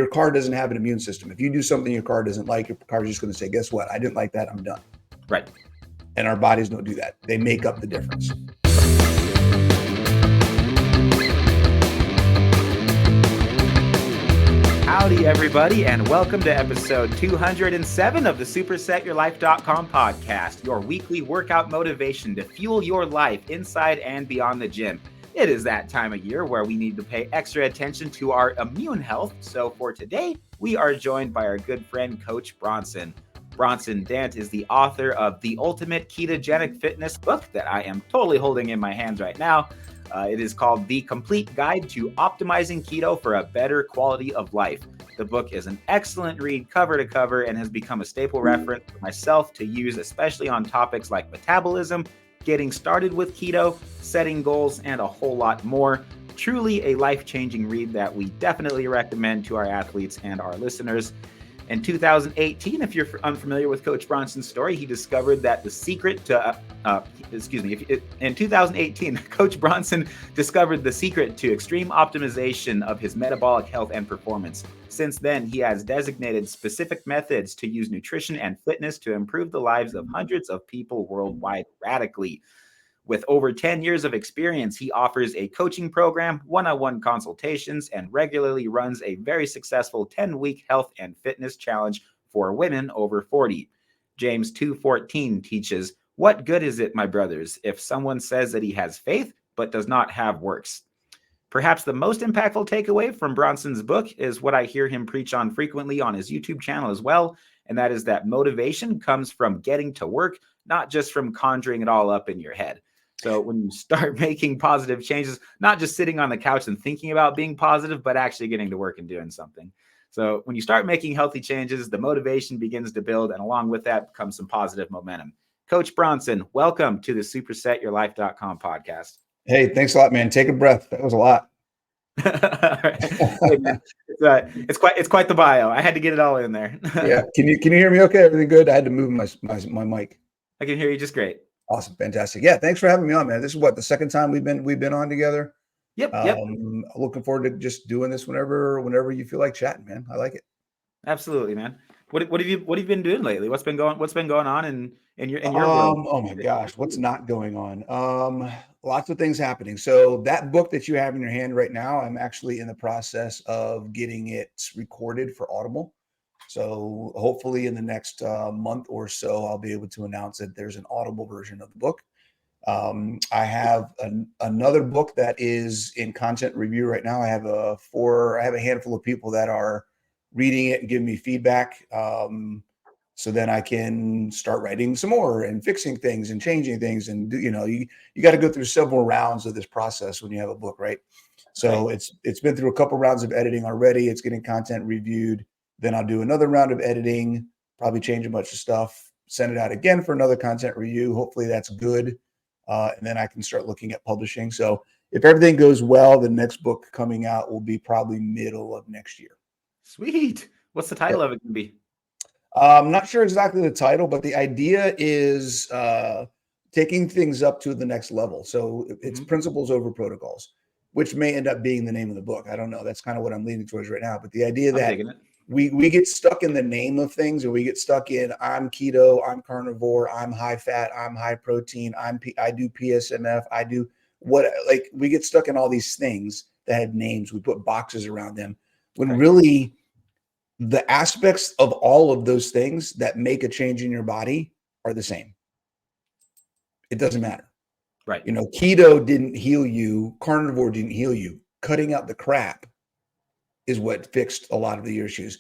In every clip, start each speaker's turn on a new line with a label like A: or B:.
A: Your car doesn't have an immune system. If you do something your car doesn't like, your car's just going to say, guess what? I didn't like that. I'm done.
B: Right.
A: And our bodies don't do that. They make up the difference.
B: Howdy, everybody, and welcome to episode 207 of the SuperSetYourLife.com podcast, your weekly workout motivation to fuel your life inside and beyond the gym. It is that time of year where we need to pay extra attention to our immune health. So for today, we are joined by our good friend, Coach Bronson. Bronson Dant is the author of the Ultimate Ketogenic Fitness Book that I am totally holding in my hands right now. It is called The Complete Guide to Optimizing Keto for a Better Quality of Life. The book is an excellent read cover to cover and has become a staple reference for myself to use, especially on topics like metabolism, getting started with keto, setting goals, and a whole lot more. Truly a life-changing read that we definitely recommend to our athletes and our listeners. In 2018, if you're unfamiliar with Coach Bronson's story, he discovered that the secret to, in 2018, Coach Bronson discovered the secret to extreme optimization of his metabolic health and performance. Since then, he has designated specific methods to use nutrition and fitness to improve the lives of hundreds of people worldwide radically. With over 10 years of experience, he offers a coaching program, one-on-one consultations, and regularly runs a very successful 10-week health and fitness challenge for women over 40. James 2:14 teaches, "What good is it, my brothers, if someone says that he has faith but does not have works?" Perhaps the most impactful takeaway from Bronson's book is what I hear him preach on frequently on his YouTube channel as well, and that is that motivation comes from getting to work, not just from conjuring it all up in your head. So when you start making positive changes, not just sitting on the couch and thinking about being positive, but actually getting to work and doing something. So when you start making healthy changes, the motivation begins to build, and along with that comes some positive momentum. Coach Bronson, welcome to the SuperSetYourLife.com podcast.
A: Hey, thanks a lot, man. Take a breath. That was a lot.
B: Hey, man, it's quite the bio. I had to get it all in there.
A: Yeah. Can you hear me okay? Everything good? I had to move my mic.
B: I can hear you just great.
A: Awesome. Fantastic. Yeah. Thanks for having me on, man. This is the second time we've been on together.
B: Yep.
A: Looking forward to just doing this whenever you feel like chatting, man. I like it.
B: Absolutely, man. What have you been doing lately? What's been going on in your world?
A: Oh my gosh, what's not going on? Lots of things happening. So that book that you have in your hand right now, I'm actually in the process of getting it recorded for Audible. So hopefully in the next month or so, I'll be able to announce that there's an Audible version of the book. I have another book that is in content review right now. I have a handful of people that are reading it and giving me feedback. So then I can start writing some more and fixing things and changing things. And you got to go through several rounds of this process when you have a book, right? So it's been through a couple rounds of editing already. It's getting content reviewed. Then I'll do another round of editing, probably change a bunch of stuff, send it out again for another content review. Hopefully that's good. And then I can start looking at publishing. So if everything goes well, the next book coming out will be probably middle of next year.
B: Sweet. What's the title of it going to be?
A: I'm not sure exactly the title, but the idea is taking things up to the next level. So it's principles over protocols, which may end up being the name of the book. I don't know. That's kind of what I'm leaning towards right now. But the idea that we get stuck in the name of things, or we get stuck in I'm keto, I'm carnivore, I'm high fat, I'm high protein, I do PSMF, I do we get stuck in all these things that had names. We put boxes around them when really the aspects of all of those things that make a change in your body are the same. It doesn't matter.
B: Right.
A: Keto didn't heal you. Carnivore didn't heal you. Cutting out the crap is what fixed a lot of the issues.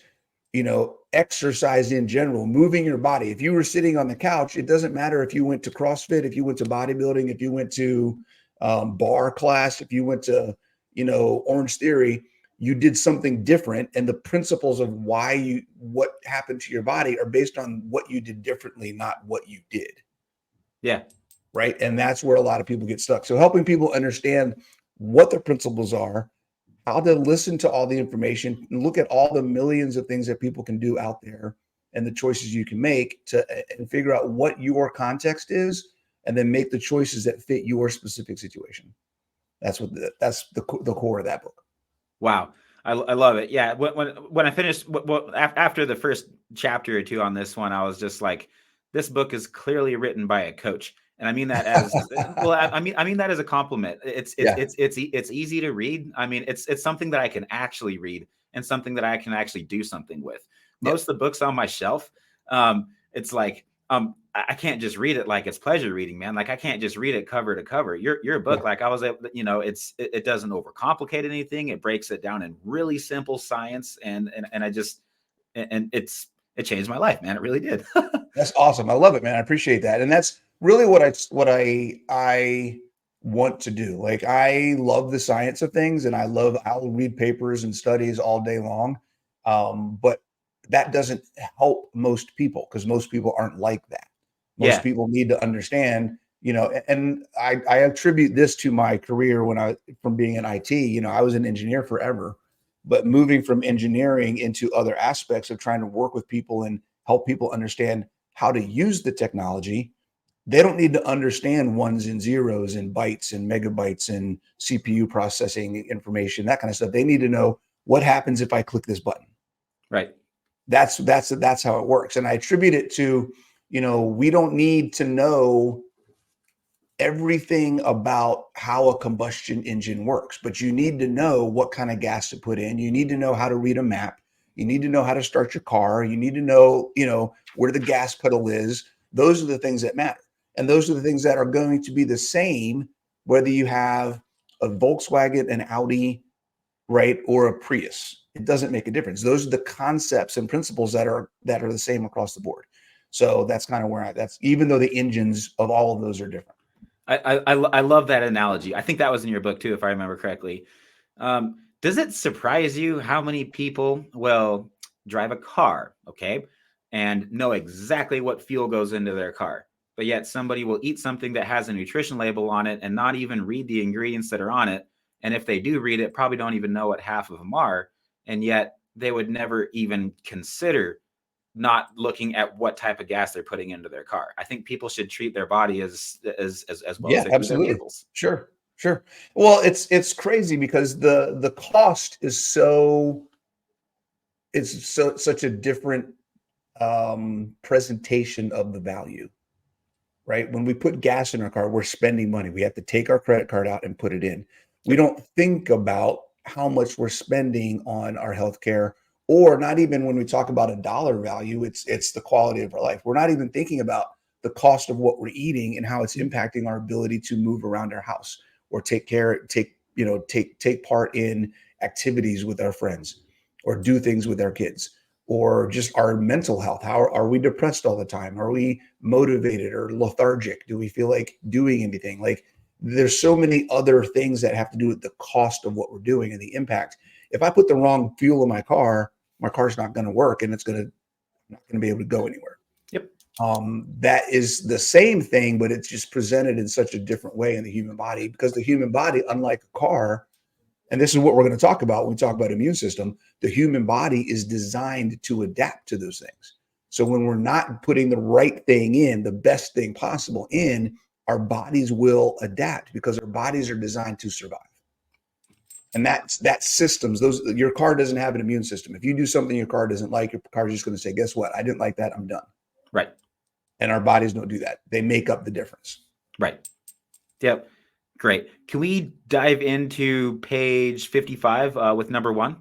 A: Exercise in general, moving your body. If you were sitting on the couch, it doesn't matter if you went to CrossFit, if you went to bodybuilding, if you went to bar class, if you went to, Orange Theory, you did something different. And the principles of what happened to your body are based on what you did differently, not what you did.
B: Yeah.
A: Right. And that's where a lot of people get stuck. So helping people understand what the principles are, how to listen to all the information and look at all the millions of things that people can do out there and the choices you can make and figure out what your context is, and then make the choices that fit your specific situation. That's the core of that book.
B: Wow. I love it. Yeah. When I finished, after the first chapter or two on this one, I was just like, this book is clearly written by a coach. And I mean that as well. I mean that as a compliment.
A: Yeah.
B: It's easy to read. I mean, it's something that I can actually read and something that I can actually do something with.
A: Yeah.
B: Most of the books on my shelf, it's like I can't just read it like it's pleasure reading, man. Like I can't just read it cover to cover. Your book,
A: Yeah.
B: like I was able, it doesn't overcomplicate anything. It breaks it down in really simple science, and I just it changed my life, man. It really did.
A: That's awesome. I love it, man. I appreciate that. And that's really what I want to do. Like I love the science of things and I'll read papers and studies all day long. But that doesn't help most people because most people aren't like that. Most
B: Yeah,
A: people need to understand, and I attribute this to my career from being in IT, I was an engineer forever, but moving from engineering into other aspects of trying to work with people and help people understand how to use the technology. They don't need to understand ones and zeros and bytes and megabytes and CPU processing information, that kind of stuff. They need to know what happens if I click this button.
B: right.
A: That's how it works. And I attribute it to, we don't need to know everything about how a combustion engine works, but you need to know what kind of gas to put in. You need to know how to read a map. You need to know how to start your car. You need to know, where the gas pedal is. Those are the things that matter. And those are the things that are going to be the same, whether you have a Volkswagen, an Audi, right, or a Prius. It doesn't make a difference. Those are the concepts and principles that are the same across the board. So that's kind of where that's even though the engines of all of those are different.
B: I love that analogy. I think that was in your book too, if I remember correctly. Does it surprise you how many people will drive a car, okay, and know exactly what fuel goes into their car, but yet somebody will eat something that has a nutrition label on it and not even read the ingredients that are on it, and if they do read it, probably don't even know what half of them are, and yet they would never even consider not looking at what type of gas they're putting into their car. I think people should treat their body as well as
A: Yeah,
B: they do their
A: absolutely.
B: vehicles.
A: Sure. Sure. Well, it's crazy because the cost is such a different presentation of the value, right? When we put gas in our car, we're spending money. We have to take our credit card out and put it in. We don't think about how much we're spending on our healthcare, or not even when we talk about a dollar value, it's the quality of our life. We're not even thinking about the cost of what we're eating and how it's impacting our ability to move around our house or take part in activities with our friends or do things with our kids or just our mental health. How are we depressed all the time? Are we motivated or lethargic? Do we feel like doing anything? Like there's so many other things that have to do with the cost of what we're doing and the impact. If I put the wrong fuel in my car's not going to work and not going to be able to go anywhere.
B: Yep.
A: That is the same thing, but it's just presented in such a different way in the human body because the human body, unlike a car, and this is what we're going to talk about when we talk about immune system, the human body is designed to adapt to those things. So when we're not putting the right thing in, the best thing possible in, our bodies will adapt because our bodies are designed to survive. And that's systems. Your car doesn't have an immune system. If you do something your car doesn't like, your car is just going to say, guess what? I didn't like that. I'm done.
B: Right.
A: And our bodies don't do that. They make up the difference.
B: Right. Yep. Great. Can we dive into page 55 with number 1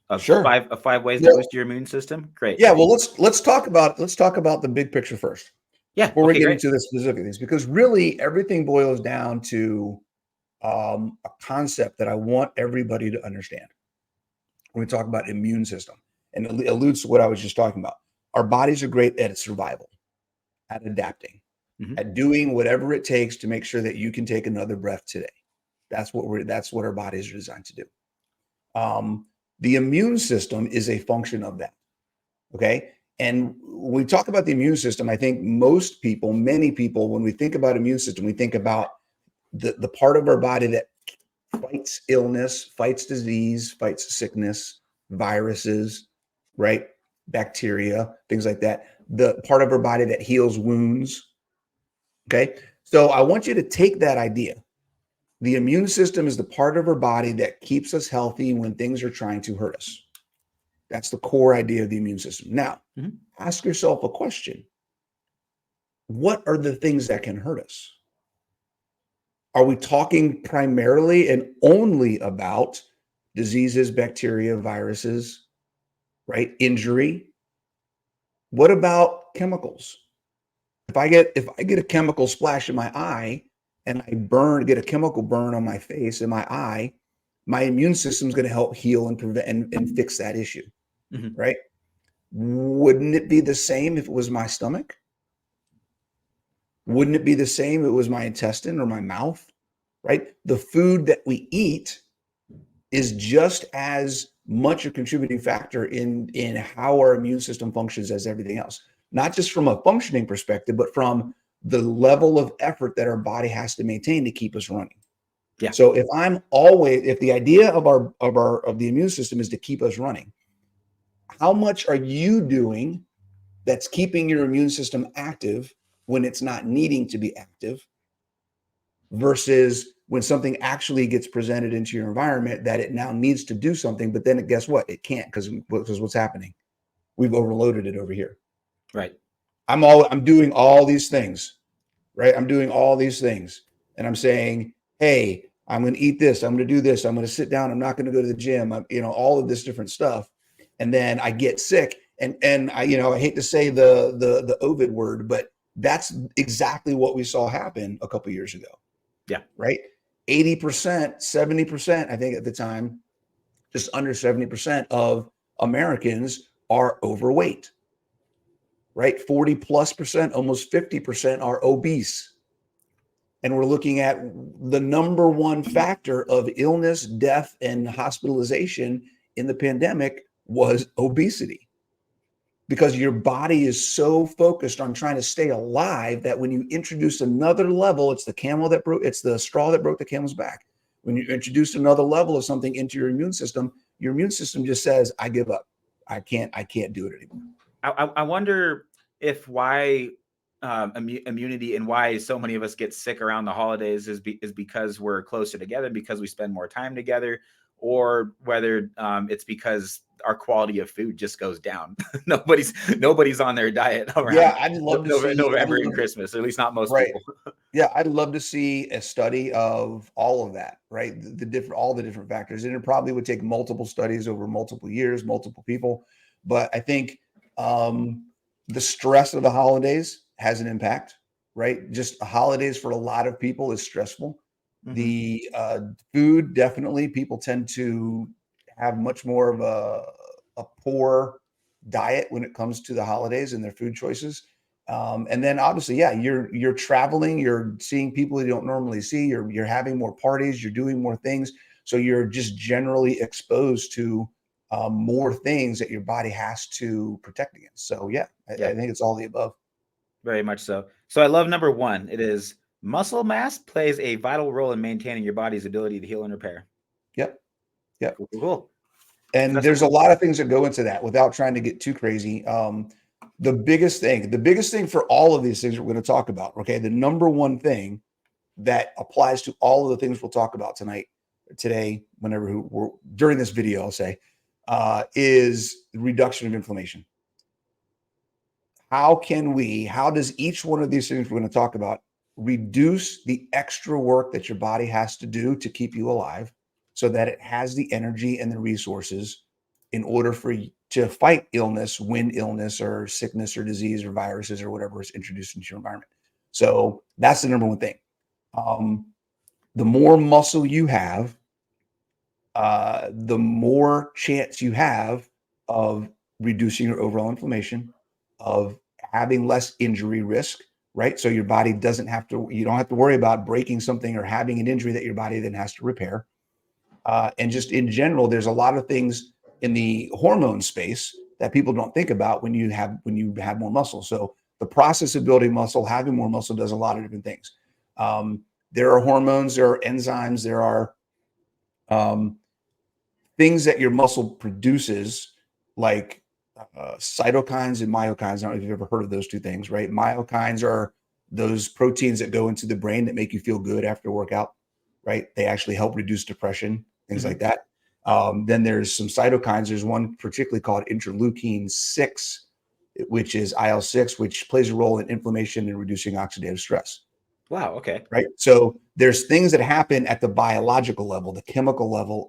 B: of
A: Sure.
B: five ways to boost your immune system? Great.
A: Yeah. Well, let's talk about the big picture first.
B: Yeah.
A: Before we get into the specific things, because really everything boils down to a concept that I want everybody to understand when we talk about immune system, and it alludes to what I was just talking about. Our bodies are great at survival, at adapting, at doing whatever it takes to make sure that you can take another breath today. That's what our bodies are designed to do. The immune system is a function of that. Okay. And when we talk about the immune system, I think many people, when we think about immune system, we think about the part of our body that fights illness, fights disease, fights sickness, viruses, right? Bacteria, things like that. The part of our body that heals wounds. Okay. So I want you to take that idea The immune system is the part of our body that keeps us healthy when things are trying to hurt us. That's the core idea of the immune system. Now, ask yourself a question. What are the things that can hurt us? Are we talking primarily and only about diseases, bacteria, viruses, right? Injury? What about chemicals? If I get a chemical splash in my eye and I get a chemical burn on my face and my eye, my immune system is going to help heal and prevent and fix that issue, right? Wouldn't it be the same if it was my stomach? Wouldn't it be the same if it was my intestine or my mouth, right? The food that we eat is just as much a contributing factor in how our immune system functions as everything else. Not just from a functioning perspective, but from the level of effort that our body has to maintain to keep us running.
B: Yeah.
A: So if the idea of the immune system is to keep us running, how much are you doing that's keeping your immune system active when it's not needing to be active versus when something actually gets presented into your environment that it now needs to do something, but then guess what? It can't because what's happening? We've overloaded it over here.
B: Right.
A: I'm doing all these things, right? I'm doing all these things and I'm saying, hey, I'm going to eat this. I'm going to do this. I'm going to sit down. I'm not going to go to the gym. All of this different stuff. And then I get sick and I hate to say the Ovid word, but that's exactly what we saw happen a couple of years ago.
B: Yeah.
A: Right. 80%, 70%, I think at the time, just under 70% of Americans are overweight. Right? 40+%, almost 50% are obese. And we're looking at the number one factor of illness, death, and hospitalization in the pandemic was obesity. Because your body is so focused on trying to stay alive that when you introduce another level, it's the straw that broke the camel's back. When you introduce another level of something into your immune system just says, I give up. I can't do it anymore.
B: I wonder if why immunity and why so many of us get sick around the holidays is because we're closer together, because we spend more time together, or whether it's because our quality of food just goes down. nobody's on their diet around.
A: Yeah, I'd love to see
B: November and Christmas, or at least not most people.
A: Yeah, I'd love to see a study of all of that, right? All the different factors, and it probably would take multiple studies over multiple years, multiple people. But I think the stress of the holidays has an impact, right? Just holidays for a lot of people is stressful. The food, definitely, people tend to have much more of a poor diet when it comes to the holidays and their food choices. And then obviously, yeah, you're traveling, you're seeing people you don't normally see, you're having more parties, you're doing more things. So you're just generally exposed to more things that your body has to protect against. So yeah, I think it's all the above.
B: Very much so. So I love number one. It is muscle mass plays a vital role in maintaining your body's ability to heal and repair.
A: Yep.
B: Cool.
A: And there's a lot of things that go into that without trying to get too crazy. The biggest thing for all of these things we're going to talk about, okay, the number one thing that applies to all of the things we'll talk about today, during this video, I'll say, is reduction of inflammation. How does each one of these things we're going to talk about reduce the extra work that your body has to do to keep you alive so that it has the energy and the resources in order for you to fight illness when illness or sickness or disease or viruses or whatever is introduced into your environment. So that's the number one thing. The more muscle you have, the more chance you have of reducing your overall inflammation, of having less injury risk, right? So your body you don't have to worry about breaking something or having an injury that your body then has to repair. And just in general, there's a lot of things in the hormone space that people don't think about when you have more muscle. So the process of building muscle, having more muscle does a lot of different things. There are hormones, there are enzymes, there are things that your muscle produces, like cytokines and myokines. I don't know if you've ever heard of those two things, right? Myokines are those proteins that go into the brain that make you feel good after a workout, right? They actually help reduce depression, things like that. Then there's some cytokines. There's one particularly called interleukin 6, which is IL-6, which plays a role in inflammation and reducing oxidative stress.
B: Wow. Okay.
A: Right. So there's things that happen at the biological level, the chemical level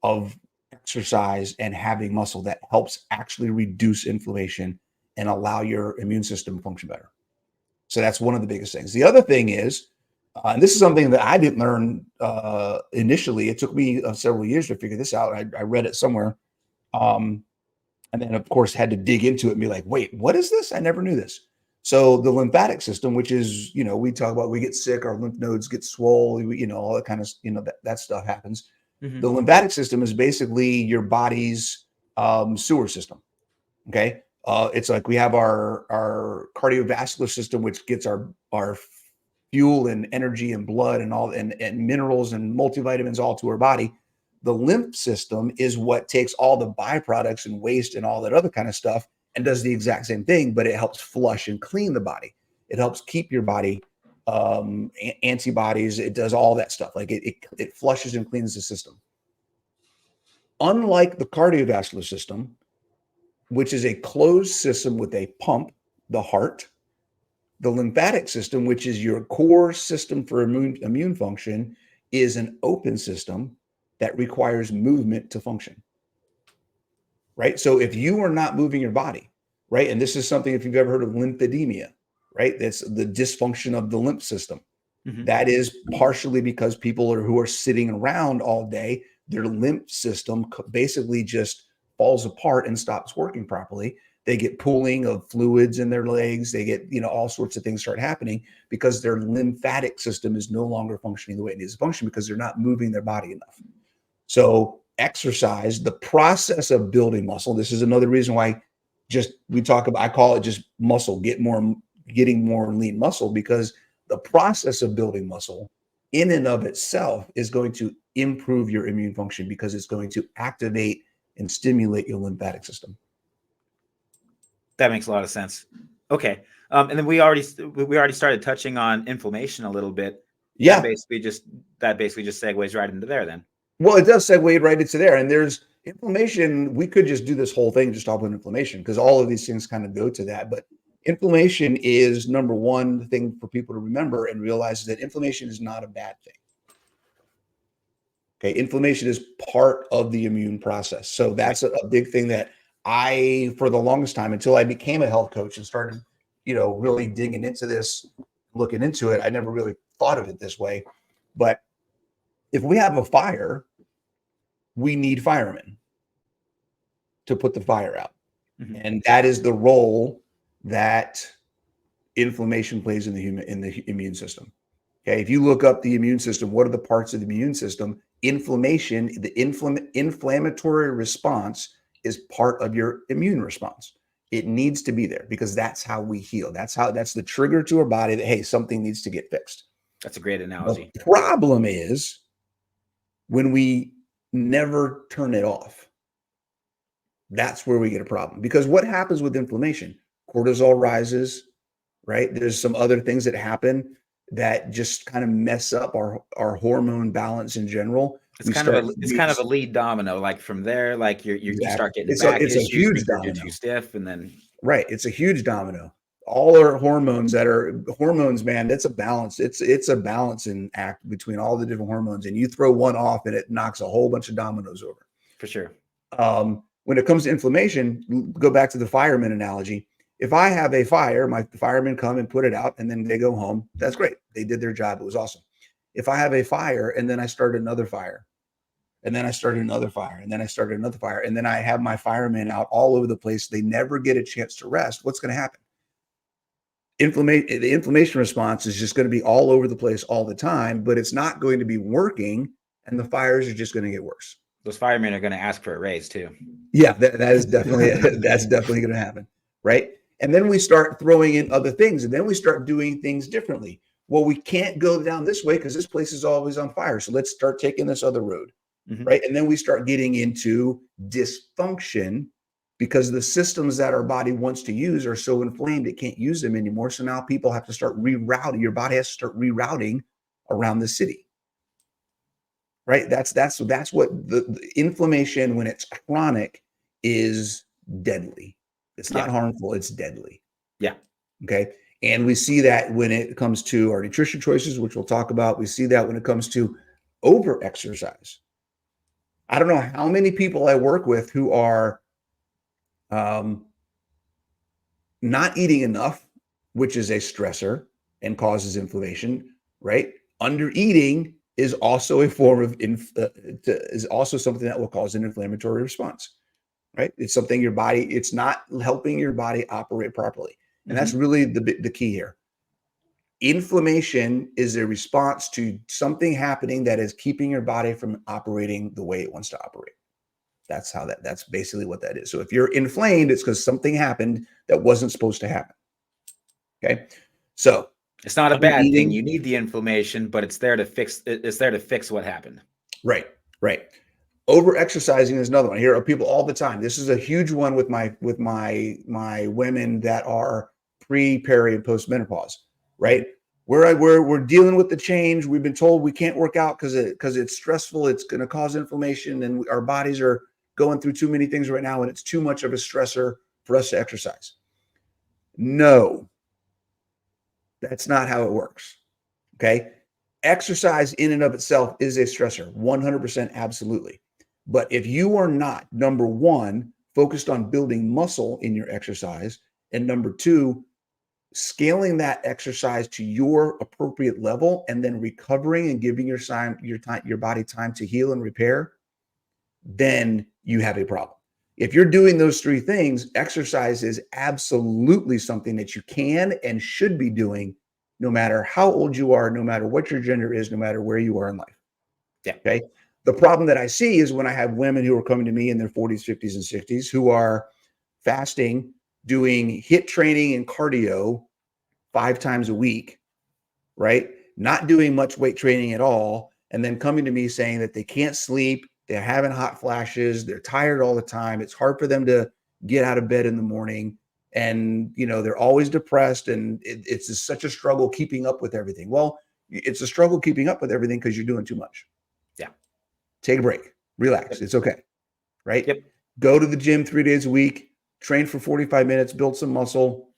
A: of exercise and having muscle that helps actually reduce inflammation and allow your immune system to function better. So that's one of the biggest things. The other thing is, and this is something that I didn't learn initially. It took me several years to figure this out. I read it somewhere. And then, of course, had to dig into it and be like, wait, what is this? I never knew this. So the lymphatic system, which is, we talk about, we get sick, our lymph nodes get swollen, all that kind of, that stuff happens. The lymphatic system is basically your body's sewer system. Okay. It's like we have our cardiovascular system, which gets our fuel and energy and blood and all and minerals and multivitamins all to our body. The lymph system is what takes all the byproducts and waste and all that other kind of stuff and does the exact same thing, but it helps flush and clean the body. It helps keep your body antibodies. It does all that stuff. Like it flushes and cleans the system. Unlike the cardiovascular system, which is a closed system with a pump, the heart, the lymphatic system, which is your core system for immune function, is an open system that requires movement to function. Right? So if you are not moving your body, right? And this is something, if you've ever heard of lymphedema, right? That's the dysfunction of the lymph system. That is partially because people who are sitting around all day, their lymph system basically just falls apart and stops working properly. They get pooling of fluids in their legs. They get, all sorts of things start happening because their lymphatic system is no longer functioning the way it needs to function because they're not moving their body enough. So exercise, the process of building muscle, this is another reason why I call it just muscle, getting more lean muscle, because the process of building muscle in and of itself is going to improve your immune function because it's going to activate and stimulate your lymphatic system.
B: That makes a lot of sense. Okay. And then we already started touching on inflammation a little bit.
A: Yeah.
B: That basically just segues right into there then.
A: Well, it does segue right into there. And there's inflammation. We could just do this whole thing just talk about inflammation because all of these things kind of go to that. But inflammation is number one thing for people to remember and realize that inflammation is not a bad thing. Okay. Inflammation is part of the immune process. So that's a big thing that for the longest time, until I became a health coach and started, really digging into this, looking into it, I never really thought of it this way. But if we have a fire, we need firemen to put the fire out. And that is the role that inflammation plays in the immune system. Okay. If you look up the immune system, what are the parts of the immune system? Inflammation, the inflammatory response is part of your immune response. It needs to be there because that's how we heal. That's the trigger to our body that, hey, something needs to get fixed.
B: That's a great analogy.
A: The problem is when we never turn it off. That's where we get a problem, because what happens with inflammation? Cortisol rises, right? There's some other things that happen that just kind of mess up our hormone balance in general.
B: It's kind of a lead domino. Like from there, like you start getting
A: it's a huge domino.
B: You're too stiff, and then
A: it's a huge domino. All our hormones, man, it's a balance. It's a balancing act between all the different hormones, and you throw one off, and it knocks a whole bunch of dominoes over.
B: For sure.
A: When it comes to inflammation, go back to the fireman analogy. If I have a fire, my firemen come and put it out, and then they go home. That's great. They did their job. It was awesome. If I have a fire and then I start another fire, and then I started another fire, and then I started another fire, and then I have my firemen out all over the place, they never get a chance to rest, what's going to happen? The inflammation response is just going to be all over the place all the time, but it's not going to be working, and the fires are just going to get worse.
B: Those firemen are going to ask for a raise too.
A: Yeah, that is definitely that's definitely going to happen, right? And then we start throwing in other things, and then we start doing things differently. Well, we can't go down this way because this place is always on fire. So let's start taking this other road, right? And then we start getting into dysfunction because the systems that our body wants to use are so inflamed it can't use them anymore. So now people have to start rerouting. Your body has to start rerouting around the city. right? That's what the inflammation, when it's chronic, is deadly. It's not harmful, it's deadly.
B: Yeah.
A: Okay. And we see that when it comes to our nutrition choices, which we'll talk about. We see that when it comes to over exercise. I don't know how many people I work with who are not eating enough, which is a stressor and causes inflammation, right? Under eating is also a form of is also something that will cause an inflammatory response, right? It's something your body, it's not helping your body operate properly. And that's really the key here. Inflammation is a response to something happening that is keeping your body from operating the way it wants to operate. That's basically what that is. So if you're inflamed, it's because something happened that wasn't supposed to happen. Okay. So
B: it's not a bad thing. You need the inflammation, but it's there to fix what happened.
A: Right. Right. Over exercising is another one. I hear people all the time. This is a huge one with my women that are pre, peri, and post menopause, right? We're dealing with the change. We've been told we can't work out because it's stressful. It's going to cause inflammation, and our bodies are going through too many things right now, and it's too much of a stressor for us to exercise. No, that's not how it works. Okay. Exercise in and of itself is a stressor, 100%, absolutely. But if you are not, number one, focused on building muscle in your exercise, and number two, scaling that exercise to your appropriate level, and then recovering and giving your body time to heal and repair, then you have a problem. If you're doing those three things, exercise is absolutely something that you can and should be doing, no matter how old you are, no matter what your gender is, no matter where you are in life.
B: Yeah.
A: Okay. The problem that I see is when I have women who are coming to me in their 40s, 50s, and 60s who are fasting, doing HIIT training and cardio 5 times a week, right? Not doing much weight training at all. And then coming to me saying that they can't sleep, they're having hot flashes, they're tired all the time. It's hard for them to get out of bed in the morning. And, they're always depressed, and it's just such a struggle keeping up with everything. Well, it's a struggle keeping up with everything because you're doing too much.
B: Yeah.
A: Take a break, relax. Yep. It's okay. Right.
B: Yep.
A: Go to the gym 3 days a week, train for 45 minutes, build some muscle,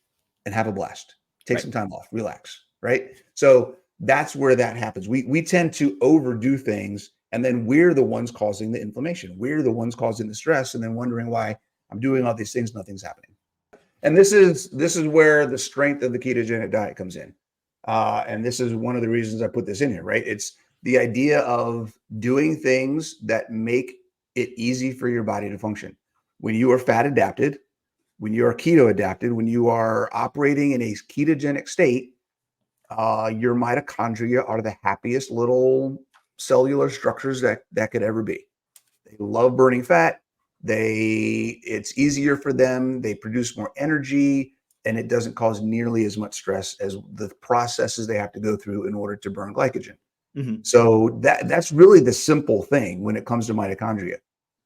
A: and have a blast. Take some time off, relax. Right. So that's where that happens. We tend to overdo things, and then we're the ones causing the inflammation. We're the ones causing the stress, and then wondering why I'm doing all these things, nothing's happening. And this is where the strength of the ketogenic diet comes in. And this is one of the reasons I put this in here, right? It's the idea of doing things that make it easy for your body to function. When you are fat adapted, when you are keto adapted, when you are operating in a ketogenic state, your mitochondria are the happiest little cellular structures that could ever be. They love burning fat. It's easier for them. They produce more energy, and it doesn't cause nearly as much stress as the processes they have to go through in order to burn glycogen. Mm-hmm. So that's really the simple thing when it comes to mitochondria.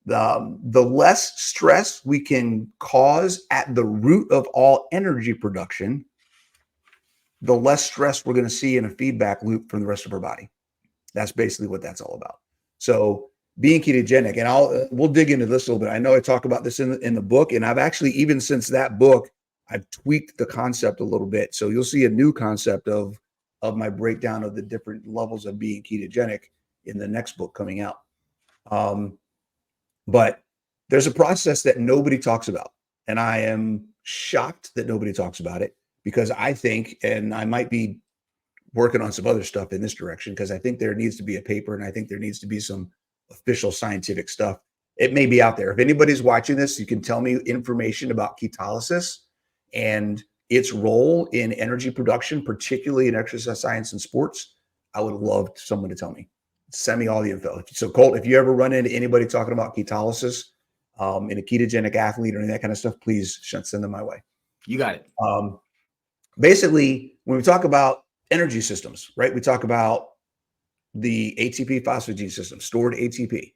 A: The less stress we can cause at the root of all energy production, the less stress we're going to see in a feedback loop from the rest of our body. That's basically what that's all about. So being ketogenic, and we'll dig into this a little bit. I know I talk about this in the book, and I've actually, even since that book, I've tweaked the concept a little bit. So you'll see a new concept of my breakdown of the different levels of being ketogenic in the next book coming out. But there's a process that nobody talks about, and I am shocked that nobody talks about it, because I think, and I might be working on some other stuff in this direction, because I think there needs to be a paper, and I think there needs to be some official scientific stuff. It may be out there. If anybody's watching this, you can tell me information about ketolysis and its role in energy production, particularly in exercise science and sports. I would love someone to tell me. Send me all the info. So Colt, if you ever run into anybody talking about ketolysis in a ketogenic athlete or any of that kind of stuff, please send them my way.
B: You got it.
A: Basically, when we talk about energy systems, right, we talk about the ATP phosphogene system, stored ATP,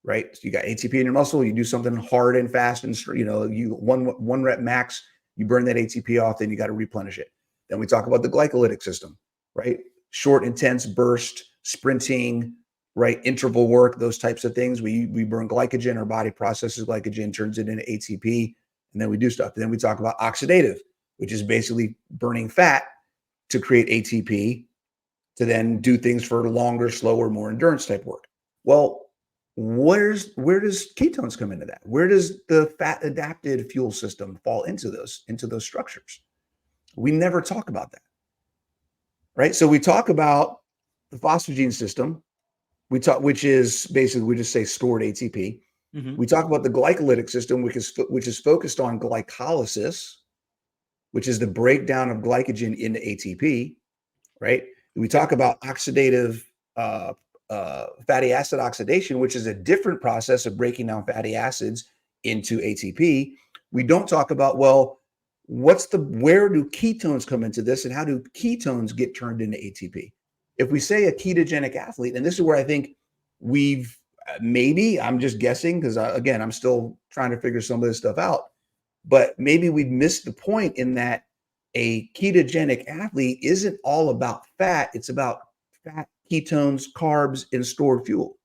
A: right? So you got ATP in your muscle, you do something hard and fast, and you one rep max, you burn that ATP off, then you got to replenish it. Then we talk about the glycolytic system, right? Short, intense burst, sprinting, right? Interval work, those types of things. We burn glycogen, our body processes glycogen, turns it into ATP, and then we do stuff. And then we talk about oxidative, which is basically burning fat to create ATP to then do things for longer, slower, more endurance type work. Well, where does ketones come into that? Where does the fat adapted fuel system fall into those structures? We never talk about that, right? So we talk about the phosphogene system, which is basically, we just say stored ATP.
B: Mm-hmm.
A: We talk about the glycolytic system, which is focused on glycolysis, which is the breakdown of glycogen into ATP, right? We talk about oxidative fatty acid oxidation, which is a different process of breaking down fatty acids into ATP. We don't talk about, well, where do ketones come into this, and how do ketones get turned into ATP? If we say a ketogenic athlete, and this is where I think maybe, I'm just guessing, because again, I'm still trying to figure some of this stuff out, but maybe we've missed the point in that a ketogenic athlete isn't all about fat. It's about fat, ketones, carbs, and stored fuel.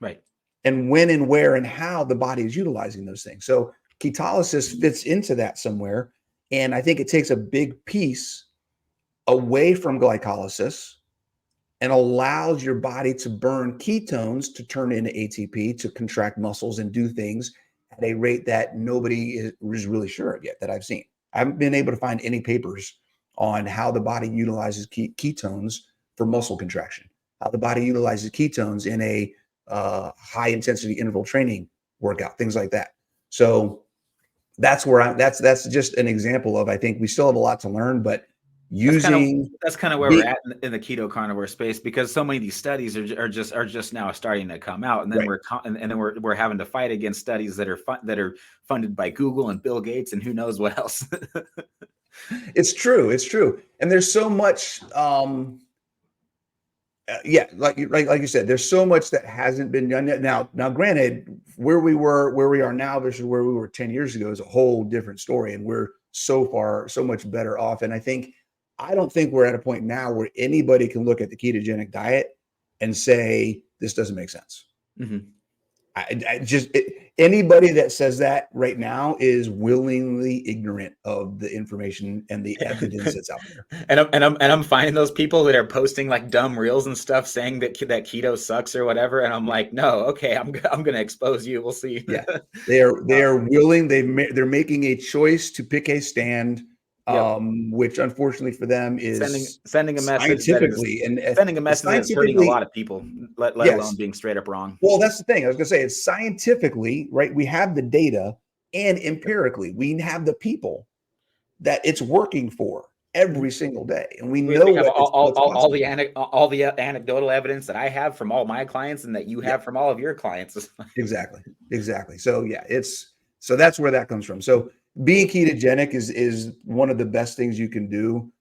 B: Right.
A: And when and where and how the body is utilizing those things. So ketolysis fits into that somewhere. And I think it takes a big piece away from glycolysis and allows your body to burn ketones to turn into ATP, to contract muscles and do things at a rate that nobody is really sure of yet, that I've seen. I haven't been able to find any papers on how the body utilizes ketones for muscle contraction, how the body utilizes ketones in a high intensity interval training workout, things like that. So that's where that's just an example of, I think we still have a lot to learn, but
B: that's kind of where we're at in the keto carnivore space, because so many of these studies are just now starting to come out, and then
A: right.
B: we're having to fight against studies that are funded by Google and Bill Gates and who knows what else.
A: It's true, and there's so much. Like you said, there's so much that hasn't been done yet. Now, granted, where we are now versus where we were 10 years ago is a whole different story, and we're so much better off. And I don't think we're at a point now where anybody can look at the ketogenic diet and say this doesn't make sense.
B: Mm-hmm.
A: Anybody that says that right now is willingly ignorant of the information and the evidence that's out there.
B: And I'm finding those people that are posting like dumb reels and stuff saying that keto sucks or whatever, and I'm like, no, okay, I'm gonna expose you. We'll see.
A: Yeah, they are willing. They're making a choice to pick a stand.
B: Yep.
A: Which unfortunately for them is
B: sending a message that's hurting a lot of people, let alone being straight up wrong.
A: Well, that's the thing. I was going to say, it's scientifically, right? We have the data, and empirically, we have the people that it's working for every single day, and we know
B: have all the anecdotal evidence that I have from all my clients and that you have from all of your clients.
A: Exactly. So yeah, so that's where that comes from. So being ketogenic is one of the best things you can do.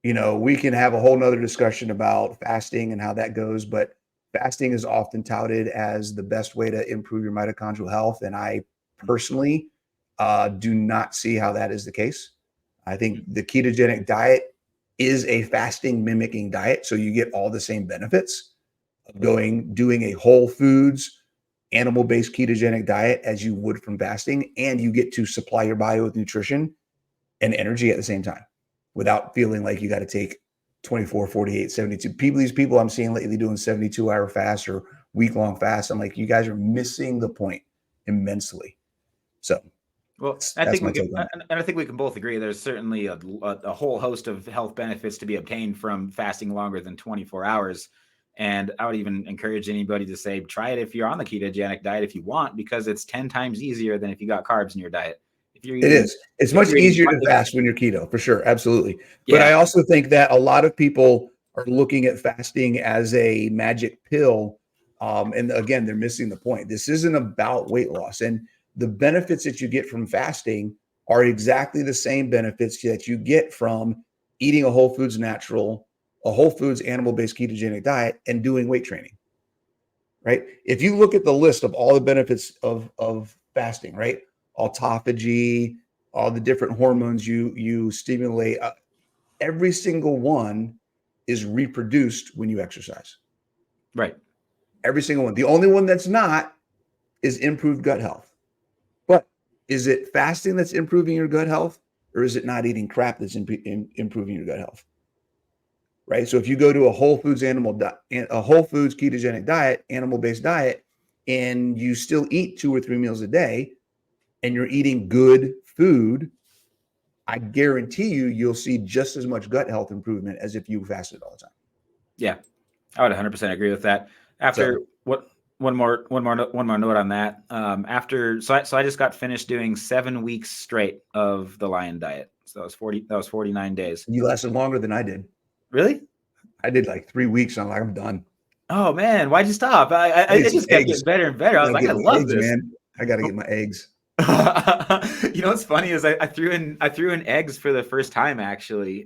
A: We can have a whole nother discussion about fasting and how that goes, but fasting is often touted as the best way to improve your mitochondrial health. And I personally do not see how that is the case. I think the ketogenic diet is a fasting mimicking diet. So you get all the same benefits of doing a whole foods, animal-based ketogenic diet as you would from fasting, and you get to supply your body with nutrition and energy at the same time without feeling like you got to take 24, 48, 72. These people I'm seeing lately doing 72-hour fasts or week-long fasts, I'm like, you guys are missing the point immensely. So,
B: well, I think we can both agree there's certainly a whole host of health benefits to be obtained from fasting longer than 24 hours. And I would even encourage anybody to say, try it if you're on the ketogenic diet if you want, because it's 10 times easier than if you got carbs in your diet.
A: It's much easier to fast when you're keto, for sure. Absolutely.
B: Yeah.
A: But I also think that a lot of people are looking at fasting as a magic pill. And again, they're missing the point. This isn't about weight loss. And the benefits that you get from fasting are exactly the same benefits that you get from eating a whole foods animal-based ketogenic diet and doing weight training, right? If you look at the list of all the benefits of fasting, right? Autophagy, all the different hormones you stimulate, every single one is reproduced when you exercise.
B: Right.
A: Every single one. The only one that's not is improved gut health. But is it fasting that's improving your gut health, or is it not eating crap that's improving your gut health? Right. So if you go to a whole foods ketogenic diet, animal-based diet, and you still eat 2 or 3 meals a day, and you're eating good food, I guarantee you'll see just as much gut health improvement as if you fasted all the time.
B: Yeah, I would 100% agree with that. After one more note on that. So I just got finished doing 7 weeks straight of the Lion diet. So that was 49 days.
A: You lasted longer than I did.
B: Really?
A: I did like 3 weeks. And I'm like, I'm done.
B: Oh man, why'd you stop? I just kept getting better and better. I was like, I love this,
A: man. I got to get my eggs.
B: You know what's funny is I threw in eggs for the first time actually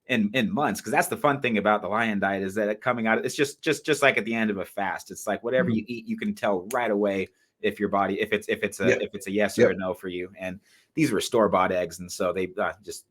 B: in months, because that's the fun thing about the Lion diet is that coming out, it's just like at the end of a fast. It's like whatever you eat, you can tell right away if your body if it's a yes or a no for you. And these were store-bought eggs, and so they just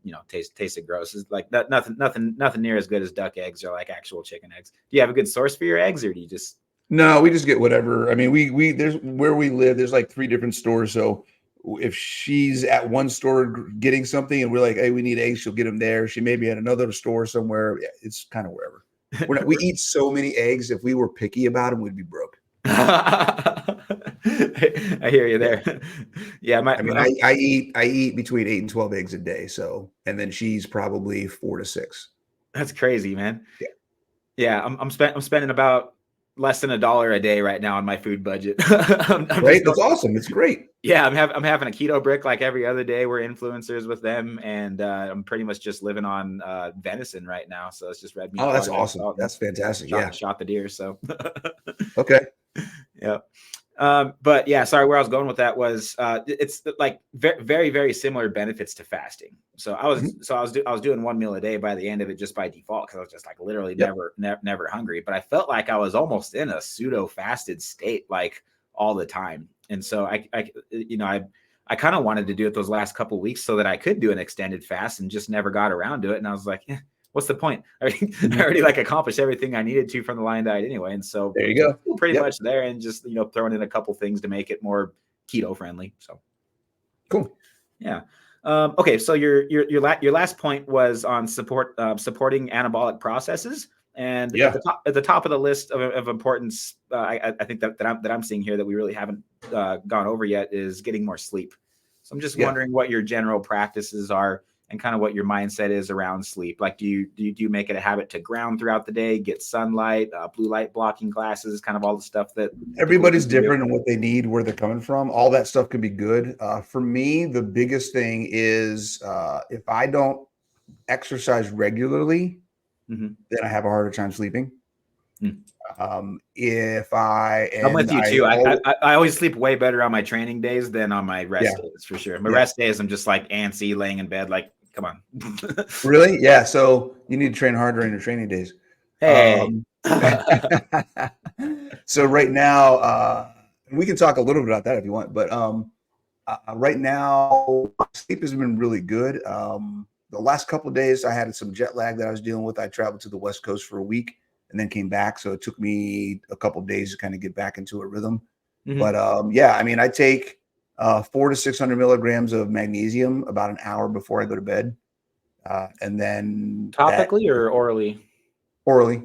B: tasted gross. It's like nothing near as good as duck eggs or like actual chicken eggs. Do you have a good source for your eggs, or do you just?
A: No, we just get whatever. I mean, we there's where we live, there's like 3 different stores. So if she's at one store getting something and we're like, hey, we need eggs, she'll get them there. She may be at another store somewhere. Yeah, it's kind of wherever. We eat so many eggs. If we were picky about them, we'd be broke.
B: I hear you there. Yeah,
A: I eat between 8 and 12 eggs a day. So, and then she's probably 4 to 6.
B: That's crazy, man.
A: Yeah.
B: I'm spending about less than $1 a day right now on my food budget.
A: Right? That's awesome. It's great.
B: Yeah, I'm having a keto brick like every other day. We're influencers with them, and I'm pretty much just living on venison right now. So it's just red meat.
A: Oh, that's awesome. That's fantastic.
B: Shot the deer. So
A: okay.
B: Yeah. But yeah, sorry, where I was going with that was it's like very, very similar benefits to fasting. So I was doing 1 meal a day by the end of it, just by default, because I was just like literally never hungry. But I felt like I was almost in a pseudo fasted state like all the time. And so I kind of wanted to do it those last couple of weeks so that I could do an extended fast, and just never got around to it. And I was like, what's the point? I already like accomplished everything I needed to from the Lion diet anyway. And so
A: there you go.
B: Pretty much there, and just, throwing in a couple things to make it more keto friendly. So
A: cool.
B: Yeah. Okay. So your last point was on supporting anabolic processes. And at the top of the list of importance, I think that I'm seeing here that we really haven't gone over yet is getting more sleep. So I'm just wondering what your general practices are and kind of what your mindset is around sleep. Like, do you make it a habit to ground throughout the day, get sunlight, blue light blocking glasses, kind of all the stuff that
A: everybody's different and what they need, where they're coming from. All that stuff could be good. For me, the biggest thing is if I don't exercise regularly, then I have a harder time sleeping. I'm
B: with you too. I always sleep way better on my training days than on my rest days, for sure. My rest days, I'm just like antsy, laying in bed, like, come on.
A: Really? Yeah. So you need to train harder in your training days.
B: Hey.
A: So right now, we can talk a little bit about that if you want, but right now, sleep has been really good. The last couple of days, I had some jet lag that I was dealing with. I traveled to the West Coast for a week and then came back. So it took me a couple of days to kind of get back into a rhythm. But I take 400 to 600 milligrams of magnesium about an hour before I go to bed. And then
B: topically or orally?
A: Orally.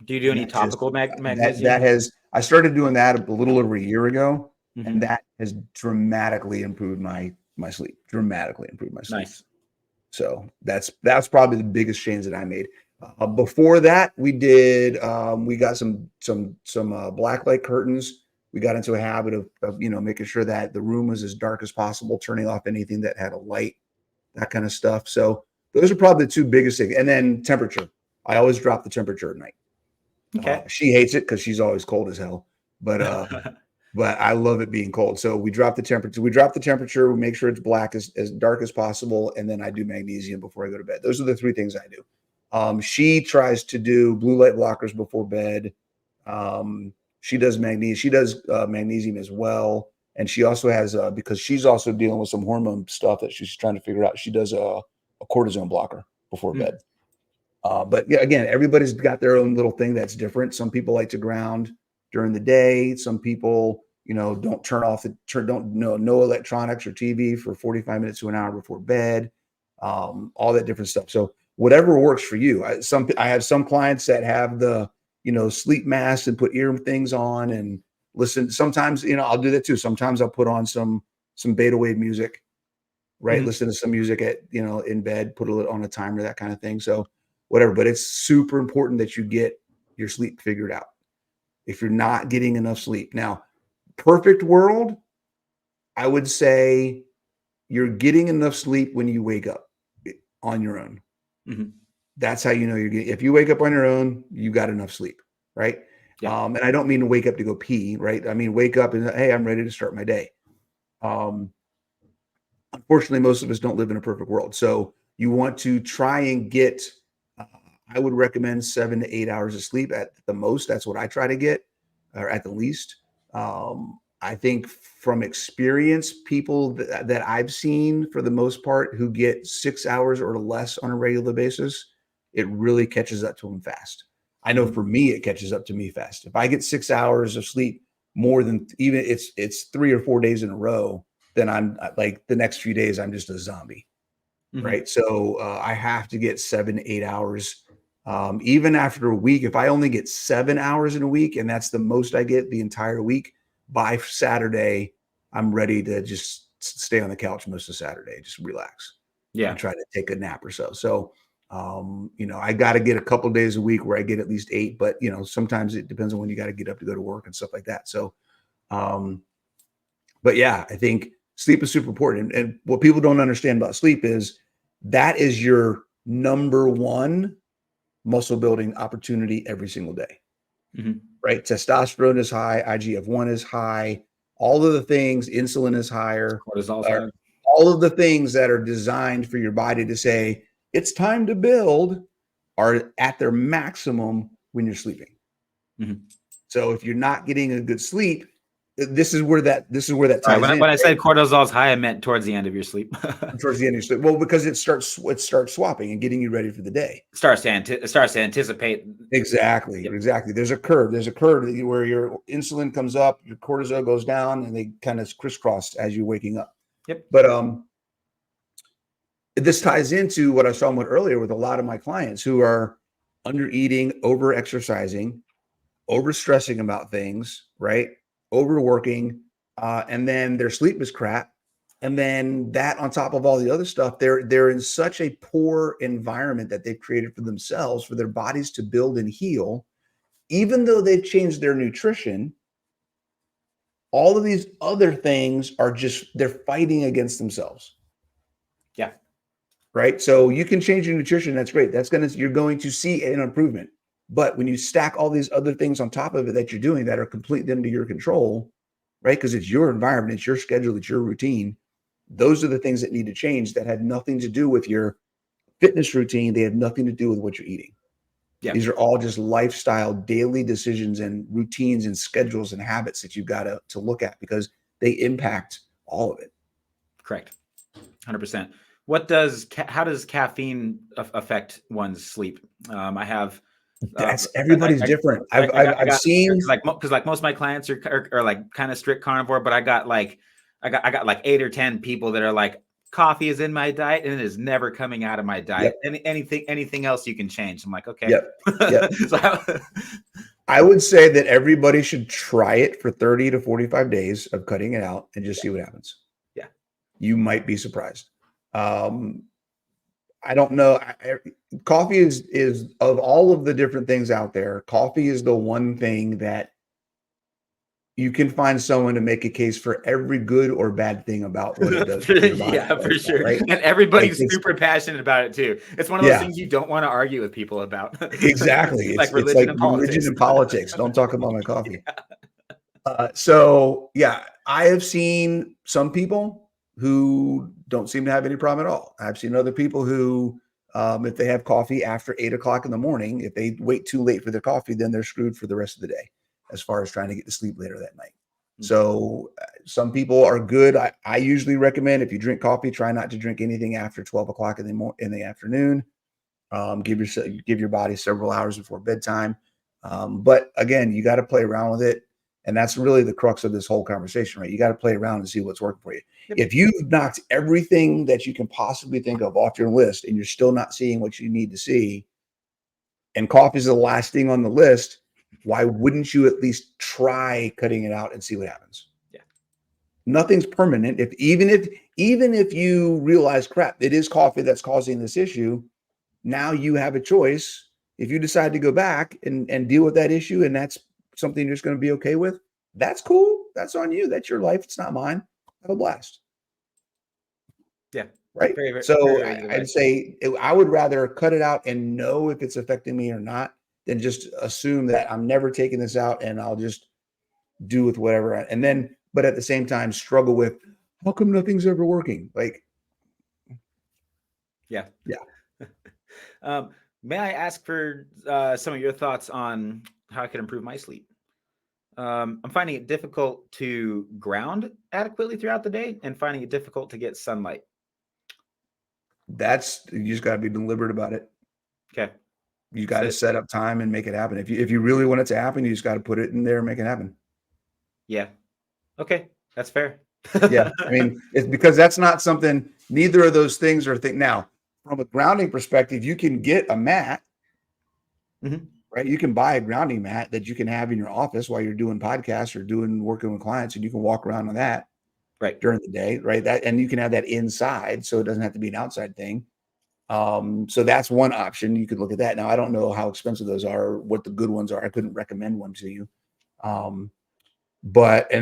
B: Do you do any topical magnesium?
A: I started doing that a little over a year ago, and that has dramatically improved my sleep. Dramatically improved my sleep.
B: Nice.
A: So that's probably the biggest change that I made. Before that, we got some black light curtains. We got into a habit of making sure that the room was as dark as possible, turning off anything that had a light, that kind of stuff. So those are probably the 2 biggest things. And then temperature. I always drop the temperature at night.
B: Okay.
A: She hates it because she's always cold as hell. But but I love it being cold. So we drop the temperature. We make sure it's black, as dark as possible, and then I do magnesium before I go to bed. Those are the 3 things I do. She tries to do blue light blockers before bed. She does magnesium. She does magnesium as well, and she also has because she's also dealing with some hormone stuff that she's trying to figure out. She does a cortisone blocker before bed. But yeah, again, everybody's got their own little thing that's different. Some people like to ground during the day. Some people, don't turn off no electronics or TV for 45 minutes to an hour before bed. All that different stuff. So whatever works for you. I have some clients that have the, sleep masks and put ear things on and listen. Sometimes, I'll do that too. Sometimes I'll put on some beta wave music, right?
B: Mhm.
A: Listen to some music at, in bed, put it on a timer, that kind of thing. So whatever, but it's super important that you get your sleep figured out. If you're not getting enough sleep. Now, perfect world, I would say you're getting enough sleep when you wake up on your own.
B: Mhm.
A: That's how you know you're getting, if you wake up on your own, you got enough sleep, right?
B: Yeah.
A: And I don't mean to wake up to go pee, right? I mean, wake up and, hey, I'm ready to start my day. Um, Unfortunately, most of us don't live in a perfect world. So you want to try and get, I would recommend 7 to 8 hours of sleep at the most. That's what I try to get, or at the least. I think from experience, people that I've seen for the most part who get 6 hours or less on a regular basis, it really catches up to them fast. I know
B: Mhm.
A: for me, it catches up to me fast. If I get 6 hours of sleep more than even it's 3 or 4 days in a row, then I'm like the next few days, I'm just a zombie,
B: Mhm.
A: right? So I have to get 7 to 8 hours. Even after a week, if I only get 7 hours in a week, and that's the most I get the entire week, by Saturday, I'm ready to just stay on the couch most of Saturday, just relax and
B: Yeah.
A: try to take a nap or so. So, I got to get a couple days a week where I get at least 8, but sometimes it depends on when you got to get up to go to work and stuff like that. So, um, but yeah, I think sleep is super important. And what people don't understand about sleep is that is your number one muscle building opportunity every single day,
B: Mhm.
A: right? Testosterone is high, IGF-1 is high, all of the things, insulin is higher,
B: Cortisol's
A: or
B: high.
A: all of the things that are designed for your body to say, it's time to build, are at their maximum when you're sleeping.
B: Mhm.
A: So if you're not getting a good sleep, this is where that
B: Sorry,
A: ties in.
B: when I said cortisol's high, I meant towards the end of your sleep.
A: Towards the end of your sleep. Well, because it starts swapping and getting you ready for the day.
B: Starts to anticipate.
A: Exactly.
B: Yep.
A: Exactly. There's a curve. There's a curve where your insulin comes up, your cortisol goes down, and they kind of crisscross as you're waking up.
B: Yep.
A: But this ties into what I was talking about earlier with a lot of my clients who are under eating, over exercising, over stressing about things, right? Overworking, and then their sleep is crap. And then that on top of all the other stuff, they're in such a poor environment that they've created for themselves, for their bodies to build and heal, even though they've changed their nutrition. All of these other things are just they're fighting against themselves.
B: Yeah.
A: Right. So you can change your nutrition. That's great. You're going to see an improvement. But when you stack all these other things on top of it that you're doing that are completely under your control, right? Because it's your environment, it's your schedule, it's your routine. Those are the things that need to change that had nothing to do with your fitness routine. They have nothing to do with what you're eating.
B: Yeah.
A: These are all just lifestyle, daily decisions and routines and schedules and habits that you've got to look at because they impact all of it.
B: Correct. 100%. How does caffeine affect one's sleep? I have
A: That's everybody's different. I've seen
B: because like most of my clients are like kind of strict carnivore, but I got like 8 or 10 people that are like, coffee is in my diet and it is never coming out of my diet.
A: Yep.
B: Anything else you can change. I'm like, okay.
A: Yep. Yep.
B: So
A: I would say that everybody should try it for 30 to 45 days of cutting it out and just see what happens.
B: Yeah.
A: You might be surprised. I don't know. Coffee is of all of the different things out there, coffee is the one thing that you can find someone to make a case for every good or bad thing about what it does for your body.
B: Yeah, for sure.
A: Right?
B: And everybody's super passionate about it too. It's one of those
A: Yeah.
B: things you don't want to argue with people about.
A: Exactly.
B: Like
A: It's
B: religion
A: like
B: and
A: religion
B: politics.
A: and politics. Don't talk about my coffee. So yeah, I have seen some people who don't seem to have any problem at all. I've seen other people who, if they have coffee after 8 o'clock in the morning, if they wait too late for their coffee, then they're screwed for the rest of the day as far as trying to get to sleep later that night. So some people are good. I usually recommend if you drink coffee, try not to drink anything after 12 o'clock in the afternoon. Give your body several hours before bedtime. But again, you got to play around with it. And that's really the crux of this whole conversation, right? You got to play around and see what's working for you.
B: Yep.
A: If you've knocked everything that you can possibly think of off your list and you're still not seeing what you need to see, and coffee is the last thing on the list, why wouldn't you at least try cutting it out and see what happens?
B: Yeah.
A: Nothing's permanent. Even if you realize, crap, it is coffee that's causing this issue, now you have a choice. If you decide to go back and deal with that issue, and that's something you're just going to be okay with, that's cool. That's on you. That's your life. It's not mine. Have a blast.
B: Yeah.
A: Right.
B: Very,
A: So
B: very good
A: I'd
B: advice.
A: say I would rather cut it out and know if it's affecting me or not than just assume that I'm never taking this out and I'll just do with whatever. And then, but at the same time, struggle with how come nothing's ever working? Like,
B: Yeah.
A: Yeah.
B: May I ask for some of your thoughts on how I can improve my sleep? I'm finding it difficult to ground adequately throughout the day and finding it difficult to get sunlight.
A: You just got to be deliberate about it.
B: Okay.
A: You got to set up time and make it happen. If you really want it to happen, you just got to put it in there and make it happen.
B: Yeah. Okay. That's fair.
A: Yeah. I mean, it's because that's not something, neither of those things are now, from a grounding perspective, you can get a mat, right? You can buy a grounding mat that you can have in your office while you're doing podcasts or working with clients, and you can walk around on that during the day, right? And you can have that inside, so it doesn't have to be an outside thing. So that's one option. You could look at that. Now, I don't know how expensive those are, or what the good ones are. I couldn't recommend one to you. And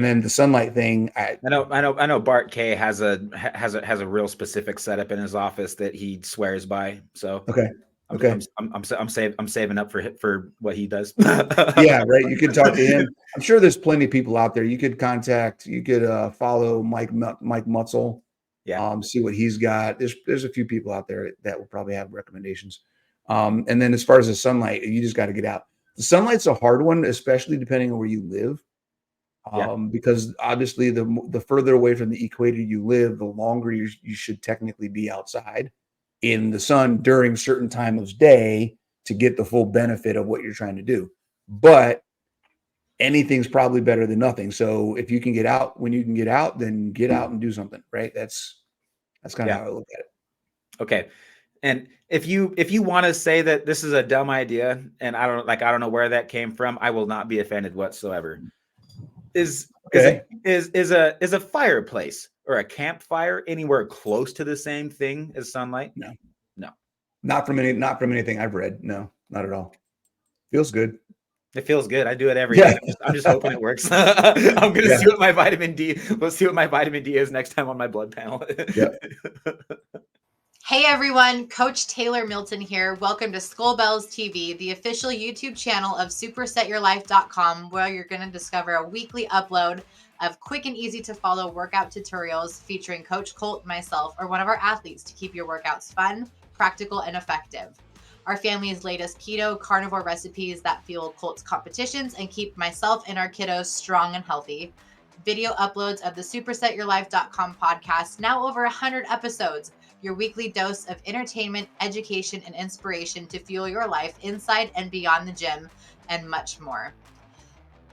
A: then the sunlight thing, I
B: know Bart K has a real specific setup in his office that he swears by. So
A: okay.
B: I'm saving up for what he does.
A: Yeah, right. You could talk to him. I'm sure there's plenty of people out there. You could follow Mike Mutzel.
B: Yeah.
A: See what he's got. There's a few people out there that will probably have recommendations. And then as far as the sunlight, you just got to get out. The sunlight's a hard one, especially depending on where you live. Because obviously the further away from the equator you live, the longer you should technically be outside in the sun during certain times of day to get the full benefit of what you're trying to do. But anything's probably better than nothing. So if you can get out when you can get out, then get out and do something, right? That's kind of how I look at it.
B: Okay. And if you want to say that this is a dumb idea and I don't know where that came from, I will not be offended whatsoever. Is a fireplace or a campfire anywhere close to the same thing as sunlight?
A: No.
B: Not
A: from anything I've read. No, not at all. Feels good.
B: It feels good. I do it every day. I'm just hoping it works. I'm going to see what my vitamin D. Let's see what my vitamin D is next time on my blood panel.
C: Hey everyone, Coach Taylor Milton here. Welcome to Skullbellz TV, the official YouTube channel of supersetyourlife.com, where you're going to discover a weekly upload of quick and easy to follow workout tutorials featuring Coach Colt, myself, or one of our athletes to keep your workouts fun, practical, and effective. Our family's latest keto carnivore recipes that fuel Colt's competitions and keep myself and our kiddos strong and healthy. Video uploads of the supersetyourlife.com podcast, now over 100 episodes. Your weekly dose of entertainment, education, and inspiration to fuel your life inside and beyond the gym, and much more.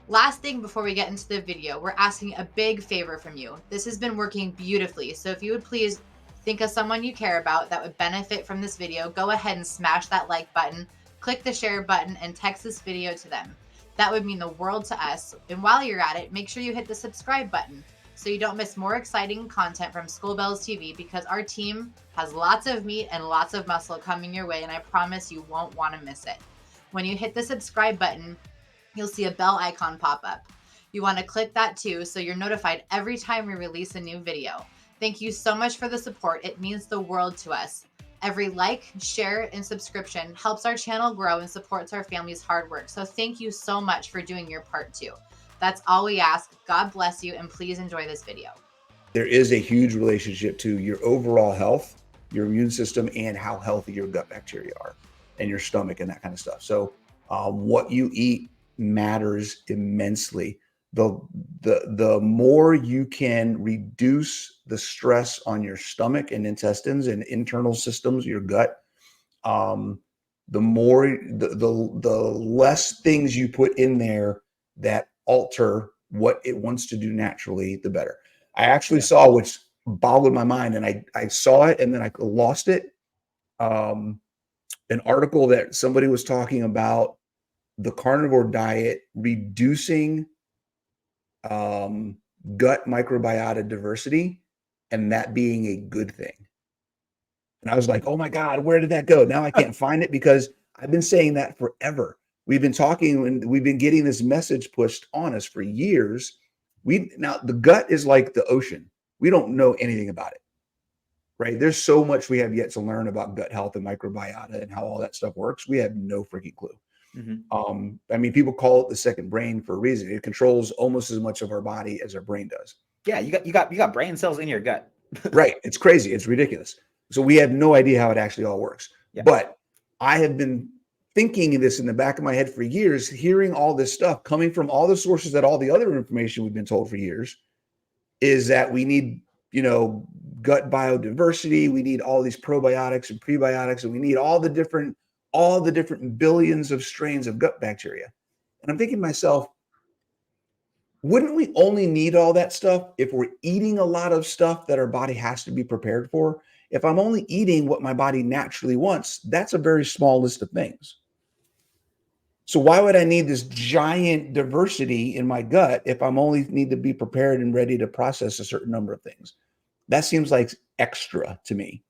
C: Last thing before we get into the video, we're asking a big favor from you. This has been working beautifully, so if you would please think of someone you care about that would benefit from this video, go ahead and smash that like button, click the share button, and text this video to them. That would mean the world to us. And while you're at it, make sure you hit the subscribe button so you don't miss more exciting content from Skullbellz TV, because our team has lots of meat and lots of muscle coming your way, and I promise you won't want to miss it. When you hit the subscribe button, you'll see a bell icon pop up. You want to click that too so you're notified every time we release a new video. Thank you so much for the support. It means the world to us. Every like, share, and subscription helps our channel grow and supports our family's hard work. So thank you so much for doing your part too. That's all we ask. God bless you, and please enjoy this video.
A: There is a huge relationship to your overall health, your immune system, and how healthy your gut bacteria are, and your stomach and that kind of stuff. So what you eat matters immensely. The more you can reduce the stress on your stomach and intestines and internal systems, your gut, the more the less things you put in there that alter what it wants to do naturally, the better. I actually saw, which boggled my mind, and I saw it and then I lost it. An article that somebody was talking about the carnivore diet reducing gut microbiota diversity, and that being a good thing. And I was like, oh my God, where did that go? Now I can't find it, because I've been saying that forever. We've been talking and we've been getting this message pushed on us for years. Now the gut is like the ocean. We don't know anything about it, right? There's so much we have yet to learn about gut health and microbiota and how all that stuff works. We have no freaking clue. I mean, people call it the second brain for a reason. It controls almost as much of our body as our brain does.
B: Yeah, you got brain cells in your gut.
A: Right. It's crazy. It's ridiculous. So we have no idea how it actually all works. Yeah. But I have been thinking this in the back of my head for years, hearing all this stuff coming from all the sources that all the other information we've been told for years is that we need, gut biodiversity. We need all these probiotics and prebiotics, and we need all the different billions of strains of gut bacteria. And I'm thinking to myself, wouldn't we only need all that stuff if we're eating a lot of stuff that our body has to be prepared for? If I'm only eating what my body naturally wants, that's a very small list of things. So why would I need this giant diversity in my gut if I'm only need to be prepared and ready to process a certain number of things? That seems like extra to me.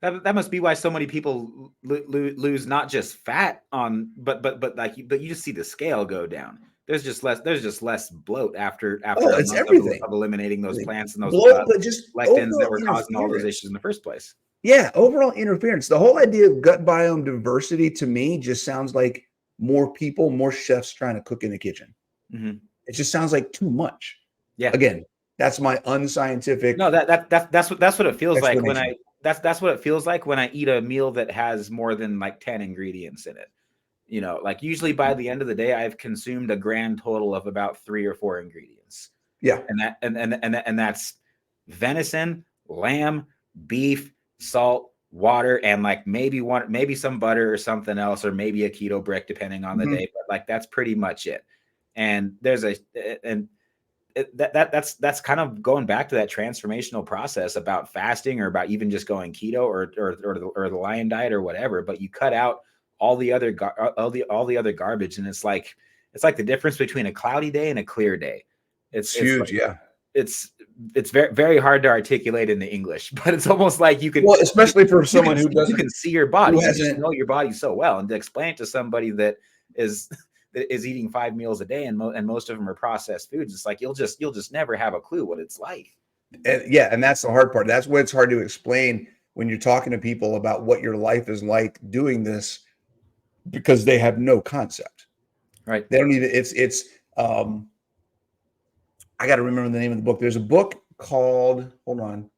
B: That must be why so many people lose not just fat but you just see the scale go down. There's just less bloat after
A: it's everything
B: of eliminating those plants and those
A: bloat, but just
B: lectins that were causing all those issues in the first place.
A: Yeah, overall interference. The whole idea of gut biome diversity to me just sounds like more people, more chefs trying to cook in the kitchen. It just sounds like too much. Yeah. Again, that's my unscientific.
B: No, that's what it feels like when that's what it feels like when I eat a meal that has more than like 10 ingredients in it. Like usually by the end of the day, I've consumed a grand total of about 3 or 4 ingredients.
A: Yeah.
B: And that's venison, lamb, beef, salt, water, and like maybe some butter or something else, or maybe a keto brick, depending on the day. But like, that's pretty much it. And that's kind of going back to that transformational process about fasting, or about even just going keto or the lion diet or whatever. But you cut out all the other garbage, and it's like the difference between a cloudy day and a clear day. It's huge. It's very, very hard to articulate in the English, but it's almost like you can,
A: especially for someone who doesn't,
B: you can see your body, you just know your body so well, and to explain it to somebody that is eating 5 meals a day and most of them are processed foods, it's like you'll just never have a clue what it's like.
A: And that's the hard part. That's what it's hard to explain when you're talking to people about what your life is like doing this, because they have no concept.
B: Right.
A: They don't even. It's. I got to remember the name of the book. There's a book called. Hold on.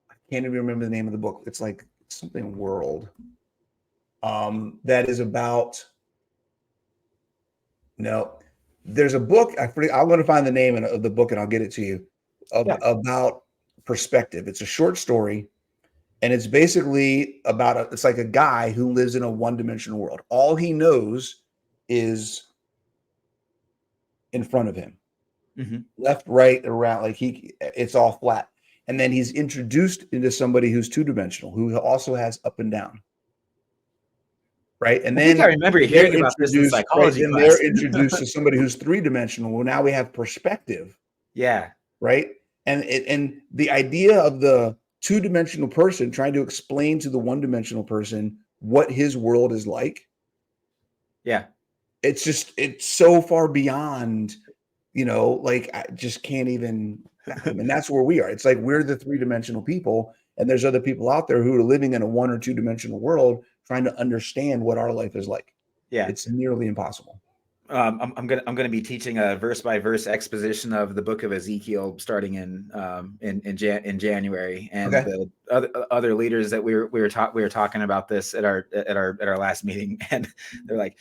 A: I can't even remember the name of the book. It's like something world. That is about. No, there's a book. I'm going to find the name of the book and I'll get it to you. About perspective. It's a short story, and it's basically about it's like a guy who lives in a one-dimensional world. All he knows is in front of him, left, right, around. Like it's all flat. And then he's introduced into somebody who's two-dimensional, who also has up and down. Right. And then
B: I remember hearing about this in psychology class.
A: They're introduced to somebody who's three-dimensional. Well, now we have perspective.
B: Yeah.
A: Right. And the idea of the two-dimensional person trying to explain to the one-dimensional person what his world is like.
B: Yeah.
A: It's so far beyond, like I just can't even. And that's where we are. It's like we're the three-dimensional people, and there's other people out there who are living in a 1 or 2-dimensional world trying to understand what our life is like.
B: Yeah.
A: It's nearly impossible.
B: I'm gonna be teaching a verse by verse exposition of the book of Ezekiel starting in January, and the other leaders that we were talking about this at our last meeting, and they're like,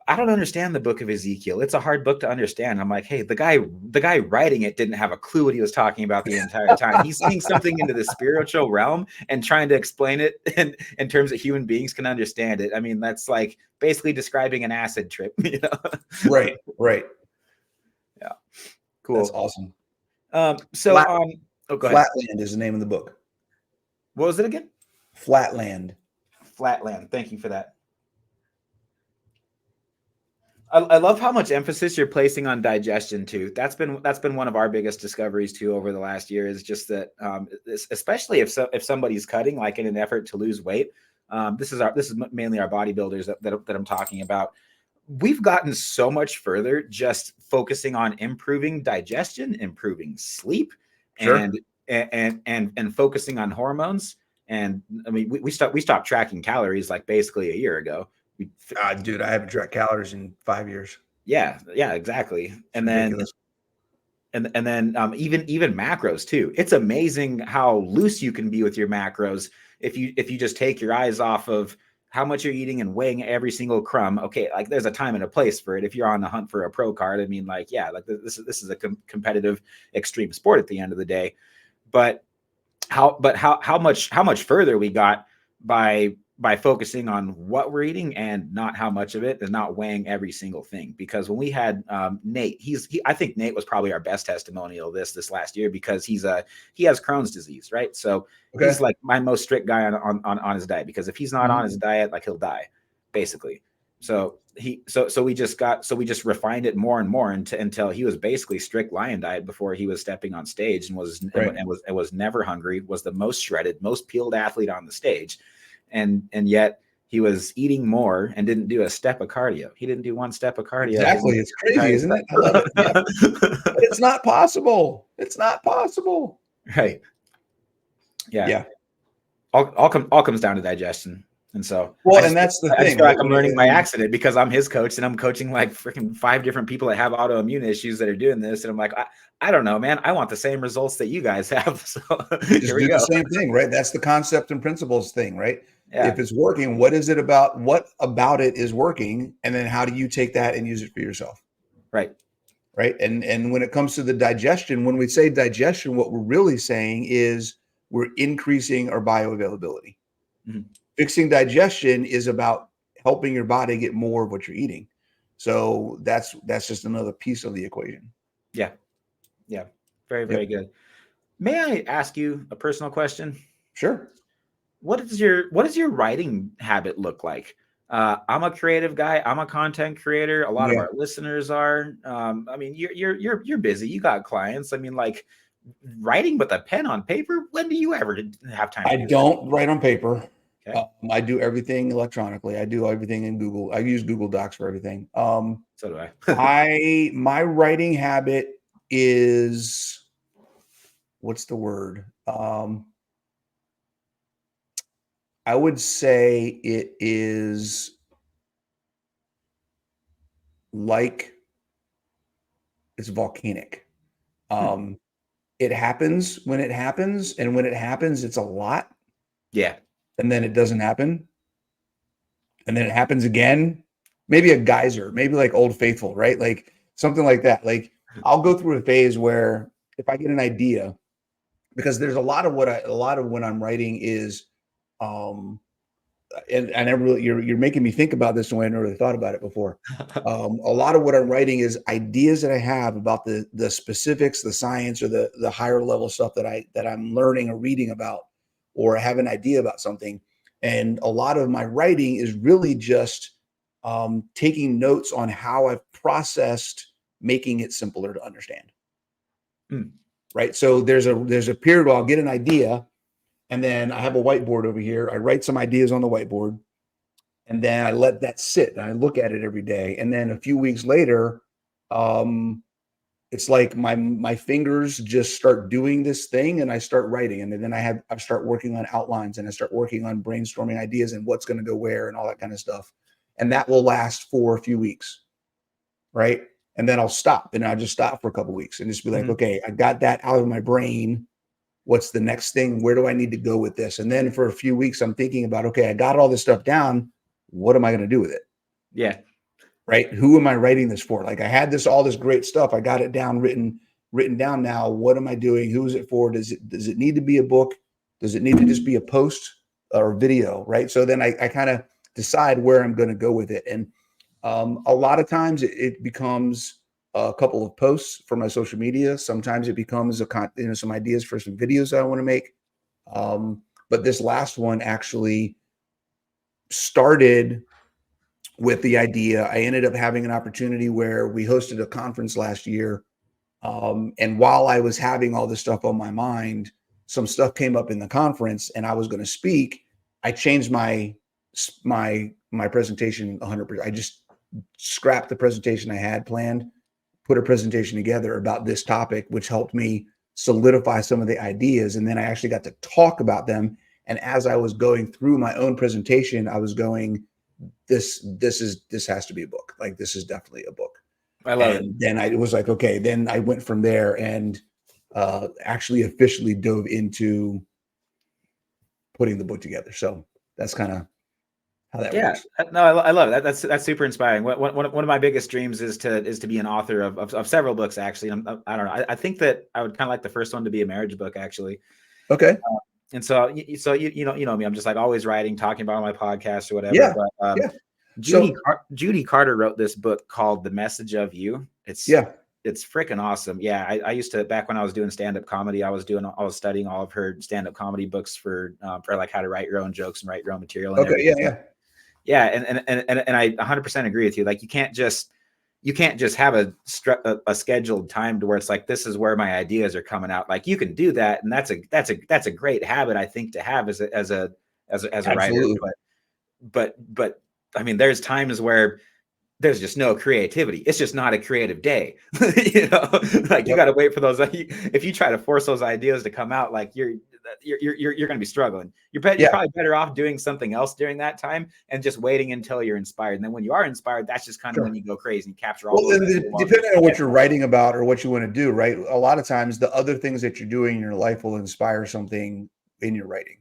B: I don't understand the book of Ezekiel. It's a hard book to understand. I'm like, hey, the guy writing it didn't have a clue what he was talking about the entire time. He's seeing something into the spiritual realm and trying to explain it in terms that human beings can understand it. I mean, that's like basically describing an acid trip, you know?
A: Right.
B: Yeah. Cool.
A: That's awesome.
B: Oh, go ahead.
A: Flatland is the name of the book.
B: What was it again?
A: Flatland.
B: Thank you for that. I love how much emphasis you're placing on digestion too. That's been one of our biggest discoveries too over the last year, is just that, especially if somebody's cutting, like in an effort to lose weight. This is mainly our bodybuilders that I'm talking about. We've gotten so much further just focusing on improving digestion, improving sleep,
A: Sure.
B: and focusing on hormones. And I mean, we stopped tracking calories like basically a year ago.
A: Dude, I haven't tracked calories in 5 years.
B: Yeah, exactly. And then even macros too. It's amazing how loose you can be with your macros if you just take your eyes off of how much you're eating and weighing every single crumb. Okay, like there's a time and a place for it. If you're on the hunt for a pro card, I mean, like, yeah, like this is a competitive extreme sport at the end of the day. But how much further we got by focusing on what we're eating and not how much of it, and not weighing every single thing. Because when we had Nate, I think Nate was probably our best testimonial this last year, because he has Crohn's disease, right? So he's like my most strict guy on his diet, because if he's not on his diet, like he'll die, basically. So we just refined it more and more until he was basically strict lion diet before he was stepping on stage, and was never hungry, was the most shredded, most peeled athlete on the stage. And yet he was eating more and didn't do a step of cardio. He didn't do one step of cardio.
A: Exactly. It's crazy, isn't it? I love it. Yeah. It's not possible. It's not possible.
B: Right. Yeah. All comes down to digestion. And so,
A: and that's the thing.
B: I just feel like I'm learning by accident, because I'm his coach and I'm coaching like freaking 5 different people that have autoimmune issues that are doing this. And I'm like, I don't know, man. I want the same results that you guys have. So
A: just do the same thing, right? That's the concept and principles thing, right?
B: Yeah.
A: If it's working, what about it is working? And then how do you take that and use it for yourself?
B: Right.
A: And when it comes to the digestion, when we say digestion, what we're really saying is we're increasing our bioavailability.
B: Mm-hmm.
A: Fixing digestion is about helping your body get more of what you're eating. So that's just another piece of the equation.
B: Yeah. Very, very good. May I ask you a personal question?
A: Sure.
B: What does your writing habit look like? I'm a creative guy. I'm a content creator. A lot of our listeners are. I mean, you're busy. You got clients. I mean, like, writing with a pen on paper. When do you ever have time?
A: I don't write on paper.
B: Okay.
A: I do everything electronically. I do everything in Google. I use Google Docs for everything.
B: So do I.
A: My writing habit is, what's the word? I would say it is like it's volcanic. It happens when it happens, and when it happens, it's a lot.
B: Yeah.
A: And then it doesn't happen. And then it happens again. Maybe a geyser, maybe like Old Faithful, right? Like something like that. Like I'll go through a phase where if I get an idea, because there's a lot of when I'm writing is, and I never really, you're making me think about this, so I never really thought about it before. A lot of what I'm writing is ideas that I have about the specifics, the science, or the higher level stuff that I'm learning or reading about, or I have an idea about something. And a lot of my writing is really just taking notes on how I've processed making it simpler to understand. Right. So there's a period where I'll get an idea, and then I have a whiteboard over here. I write some ideas on the whiteboard, and then I let that sit and I look at it every day. And then a few weeks later, it's like my fingers just start doing this thing, and I start writing. And then I start working on outlines, and I start working on brainstorming ideas and what's going to go where and all that kind of stuff. And that will last for a few weeks. Right. And then I'll stop, and I'll just stop for a couple of weeks and just be like, okay, I got that out of my brain. What's the next thing? Where do I need to go with this? And then for a few weeks, I'm thinking about, okay, I got all this stuff down. What am I going to do with it?
B: Yeah.
A: right? Who am I writing this for? Like I had all this great stuff. I got it down, written down. Now, what am I doing? Who is it for? Does it need to be a book? Does it need to just be a post or video? Right. So then I kind of decide where I'm going to go with it. And a lot of times it becomes a couple of posts for my social media. Sometimes it becomes some ideas for some videos that I want to make. But this last one actually started with the idea. I ended up having an opportunity where we hosted a conference last year. And while I was having all this stuff on my mind, some stuff came up in the conference and I was going to speak. I changed my presentation 100%. I just scrapped the presentation I had planned, put a presentation together about this topic, which helped me solidify some of the ideas. And then I actually got to talk about them. And as I was going through my own presentation, I was going, this has to be a book. Like, this is definitely a book.
B: I love it.
A: Then I was like, okay, then I went from there and actually officially dove into putting the book together. So that's kind of how that works.
B: No, I love it. That's super inspiring. One of my biggest dreams is to be an author of several books. Actually, I don't know. I think that I would kind of like the first one to be a marriage book. Actually.
A: Okay.
B: And so you know me. I'm just like always writing, talking about on my podcast or whatever.
A: Yeah.
B: But
A: yeah.
B: Judy Carter wrote this book called The Message of You. It's freaking awesome. Yeah. I used to, back when I was doing stand-up comedy, I was studying all of her stand-up comedy books for like how to write your own jokes and write your own material. And
A: okay.
B: Yeah. Yeah. And I 100% agree with you. Like you can't just have a scheduled time to where it's like, this is where my ideas are coming out. Like you can do that. And that's a great habit, I think, to have as a writer. But I mean, there's times where there's just no creativity. It's just not a creative day. You got to wait for those. If you try to force those ideas to come out, like you're going to be struggling. You're probably better off doing something else during that time and just waiting until you're inspired. And then when you are inspired, that's just kind of when you go crazy and capture all.
A: Well, depending on what you're writing about or what you want to do, right? A lot of times the other things that you're doing in your life will inspire something in your writing.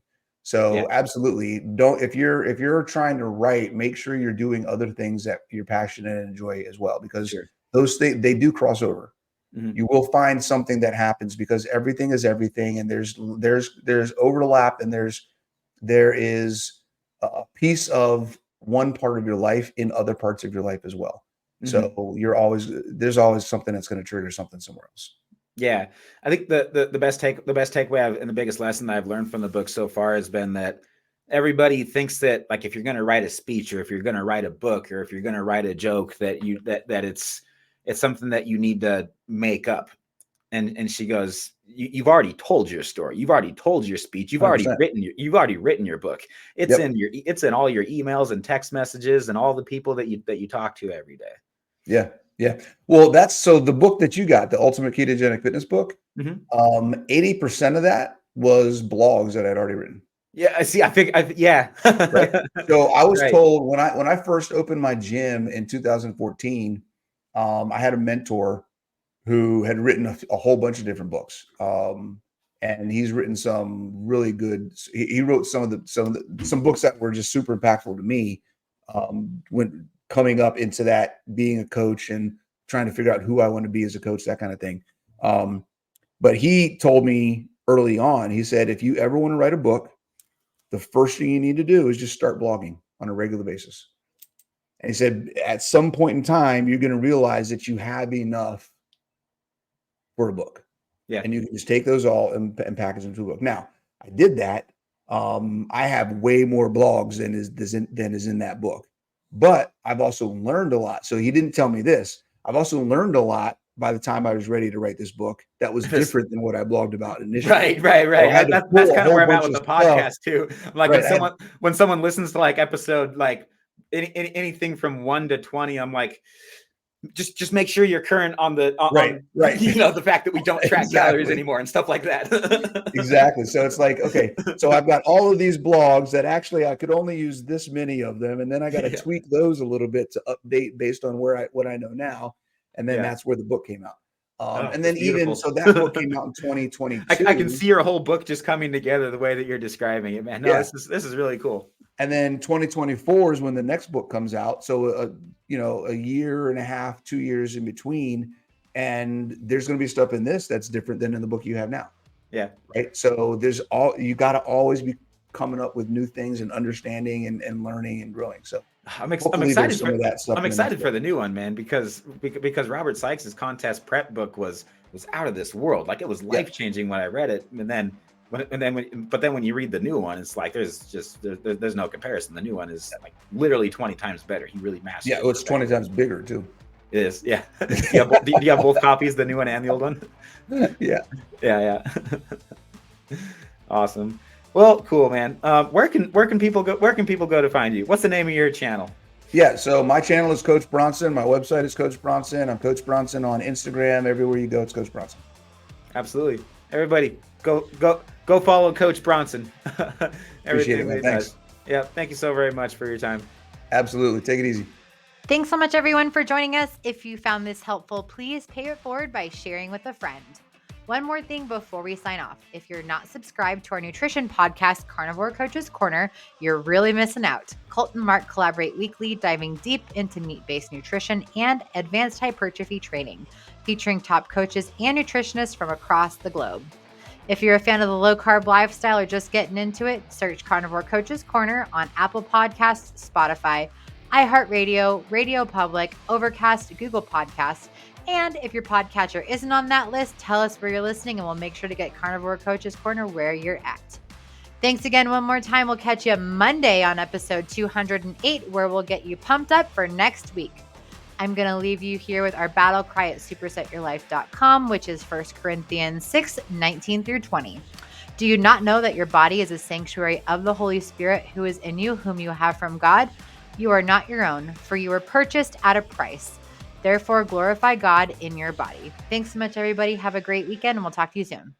A: So absolutely, if you're trying to write, make sure you're doing other things that you're passionate and enjoy as well, because those things, they do cross over. Mm-hmm. You will find something that happens because everything is everything, and there's overlap, and there is a piece of one part of your life in other parts of your life as well. Mm-hmm. So there's always something that's going to trigger something somewhere else.
B: Yeah, I think the best takeaway and the biggest lesson that I've learned from the book so far has been that everybody thinks that, like, if you're going to write a speech or if you're going to write a book or if you're going to write a joke, that it's something that you need to make up. And she goes, you've already told your story. You've already told your speech. You've 100%. You've already written your book. It's in all your emails and text messages and all the people that you talk to every day.
A: Yeah. Yeah. Well, so the book that you got, the Ultimate Ketogenic Fitness Book, 80% of that was blogs that I'd already written.
B: Yeah. I see.
A: Right? So I was told when I first opened my gym in 2014, I had a mentor who had written a whole bunch of different books. And he's written some really good, he wrote some books that were just super impactful to me, when coming up into that, being a coach and trying to figure out who I want to be as a coach, that kind of thing. But he told me early on, he said, if you ever want to write a book, the first thing you need to do is just start blogging on a regular basis. And he said, at some point in time, you're going to realize that you have enough for a book. Yeah. And you can just take those all and package them into a book. Now, I did that. I have way more blogs than is in that book. But I've also learned a lot. So he didn't tell me this. I've also learned a lot by the time I was ready to write this book that was different than what I blogged about initially.
B: Right. That's kind of where I'm at with the podcast too. Like when someone listens to like episode, like anything from 1 to 20, I'm like, just make sure you're current on the the fact that we don't track calories anymore and stuff like that.
A: Exactly. So it's like, okay, so I've got all of these blogs that actually I could only use this many of them, and then I got to tweak those a little bit to update based on what I know now, and then that's where the book came out. And then so that book came out in 2022.
B: I can see your whole book just coming together the way that you're describing it, man. No, this is really cool.
A: And then 2024 is when the next book comes out. So, a year and a half, 2 years in between. And there's going to be stuff in this that's different than in the book you have now.
B: Yeah.
A: Right. So you got to always be coming up with new things and understanding and learning and growing. So
B: I'm excited for the new one, man, because Robert Sykes's contest prep book was out of this world. Like, it was life-changing when I read it. But then when you read the new one, it's like there's no comparison. The new one is like literally 20 times better. He really mastered it.
A: Yeah, it's 20 times bigger too.
B: It is, yeah. Do you have both copies, the new one and the old one? Yeah. Awesome. Well, cool, man. Where can people go? Where can people go to find you? What's the name of your channel?
A: Yeah, so my channel is Coach Bronson. My website is Coach Bronson. I'm Coach Bronson on Instagram. Everywhere you go, it's Coach Bronson.
B: Absolutely. Everybody, go follow Coach Bronson.
A: Appreciate it, man. Thanks.
B: Yeah, thank you so very much for your time.
A: Absolutely. Take it easy.
C: Thanks so much, everyone, for joining us. If you found this helpful, please pay it forward by sharing with a friend. One more thing before we sign off. If you're not subscribed to our nutrition podcast, Carnivore Coach's Corner, you're really missing out. Colt and Mark collaborate weekly, diving deep into meat-based nutrition and advanced hypertrophy training, featuring top coaches and nutritionists from across the globe. If you're a fan of the low-carb lifestyle or just getting into it, search Carnivore Coach's Corner on Apple Podcasts, Spotify, iHeartRadio, Radio Public, Overcast, Google Podcasts. And if your podcatcher isn't on that list, tell us where you're listening and we'll make sure to get Carnivore Coach's Corner where you're at. Thanks again one more time. We'll catch you Monday on episode 208, where we'll get you pumped up for next week. I'm going to leave you here with our battle cry at supersetyourlife.com, which is 1 Corinthians 6:19-20. Do you not know that your body is a sanctuary of the Holy Spirit who is in you, whom you have from God? You are not your own, for you were purchased at a price. Therefore, glorify God in your body. Thanks so much, everybody. Have a great weekend, and we'll talk to you soon.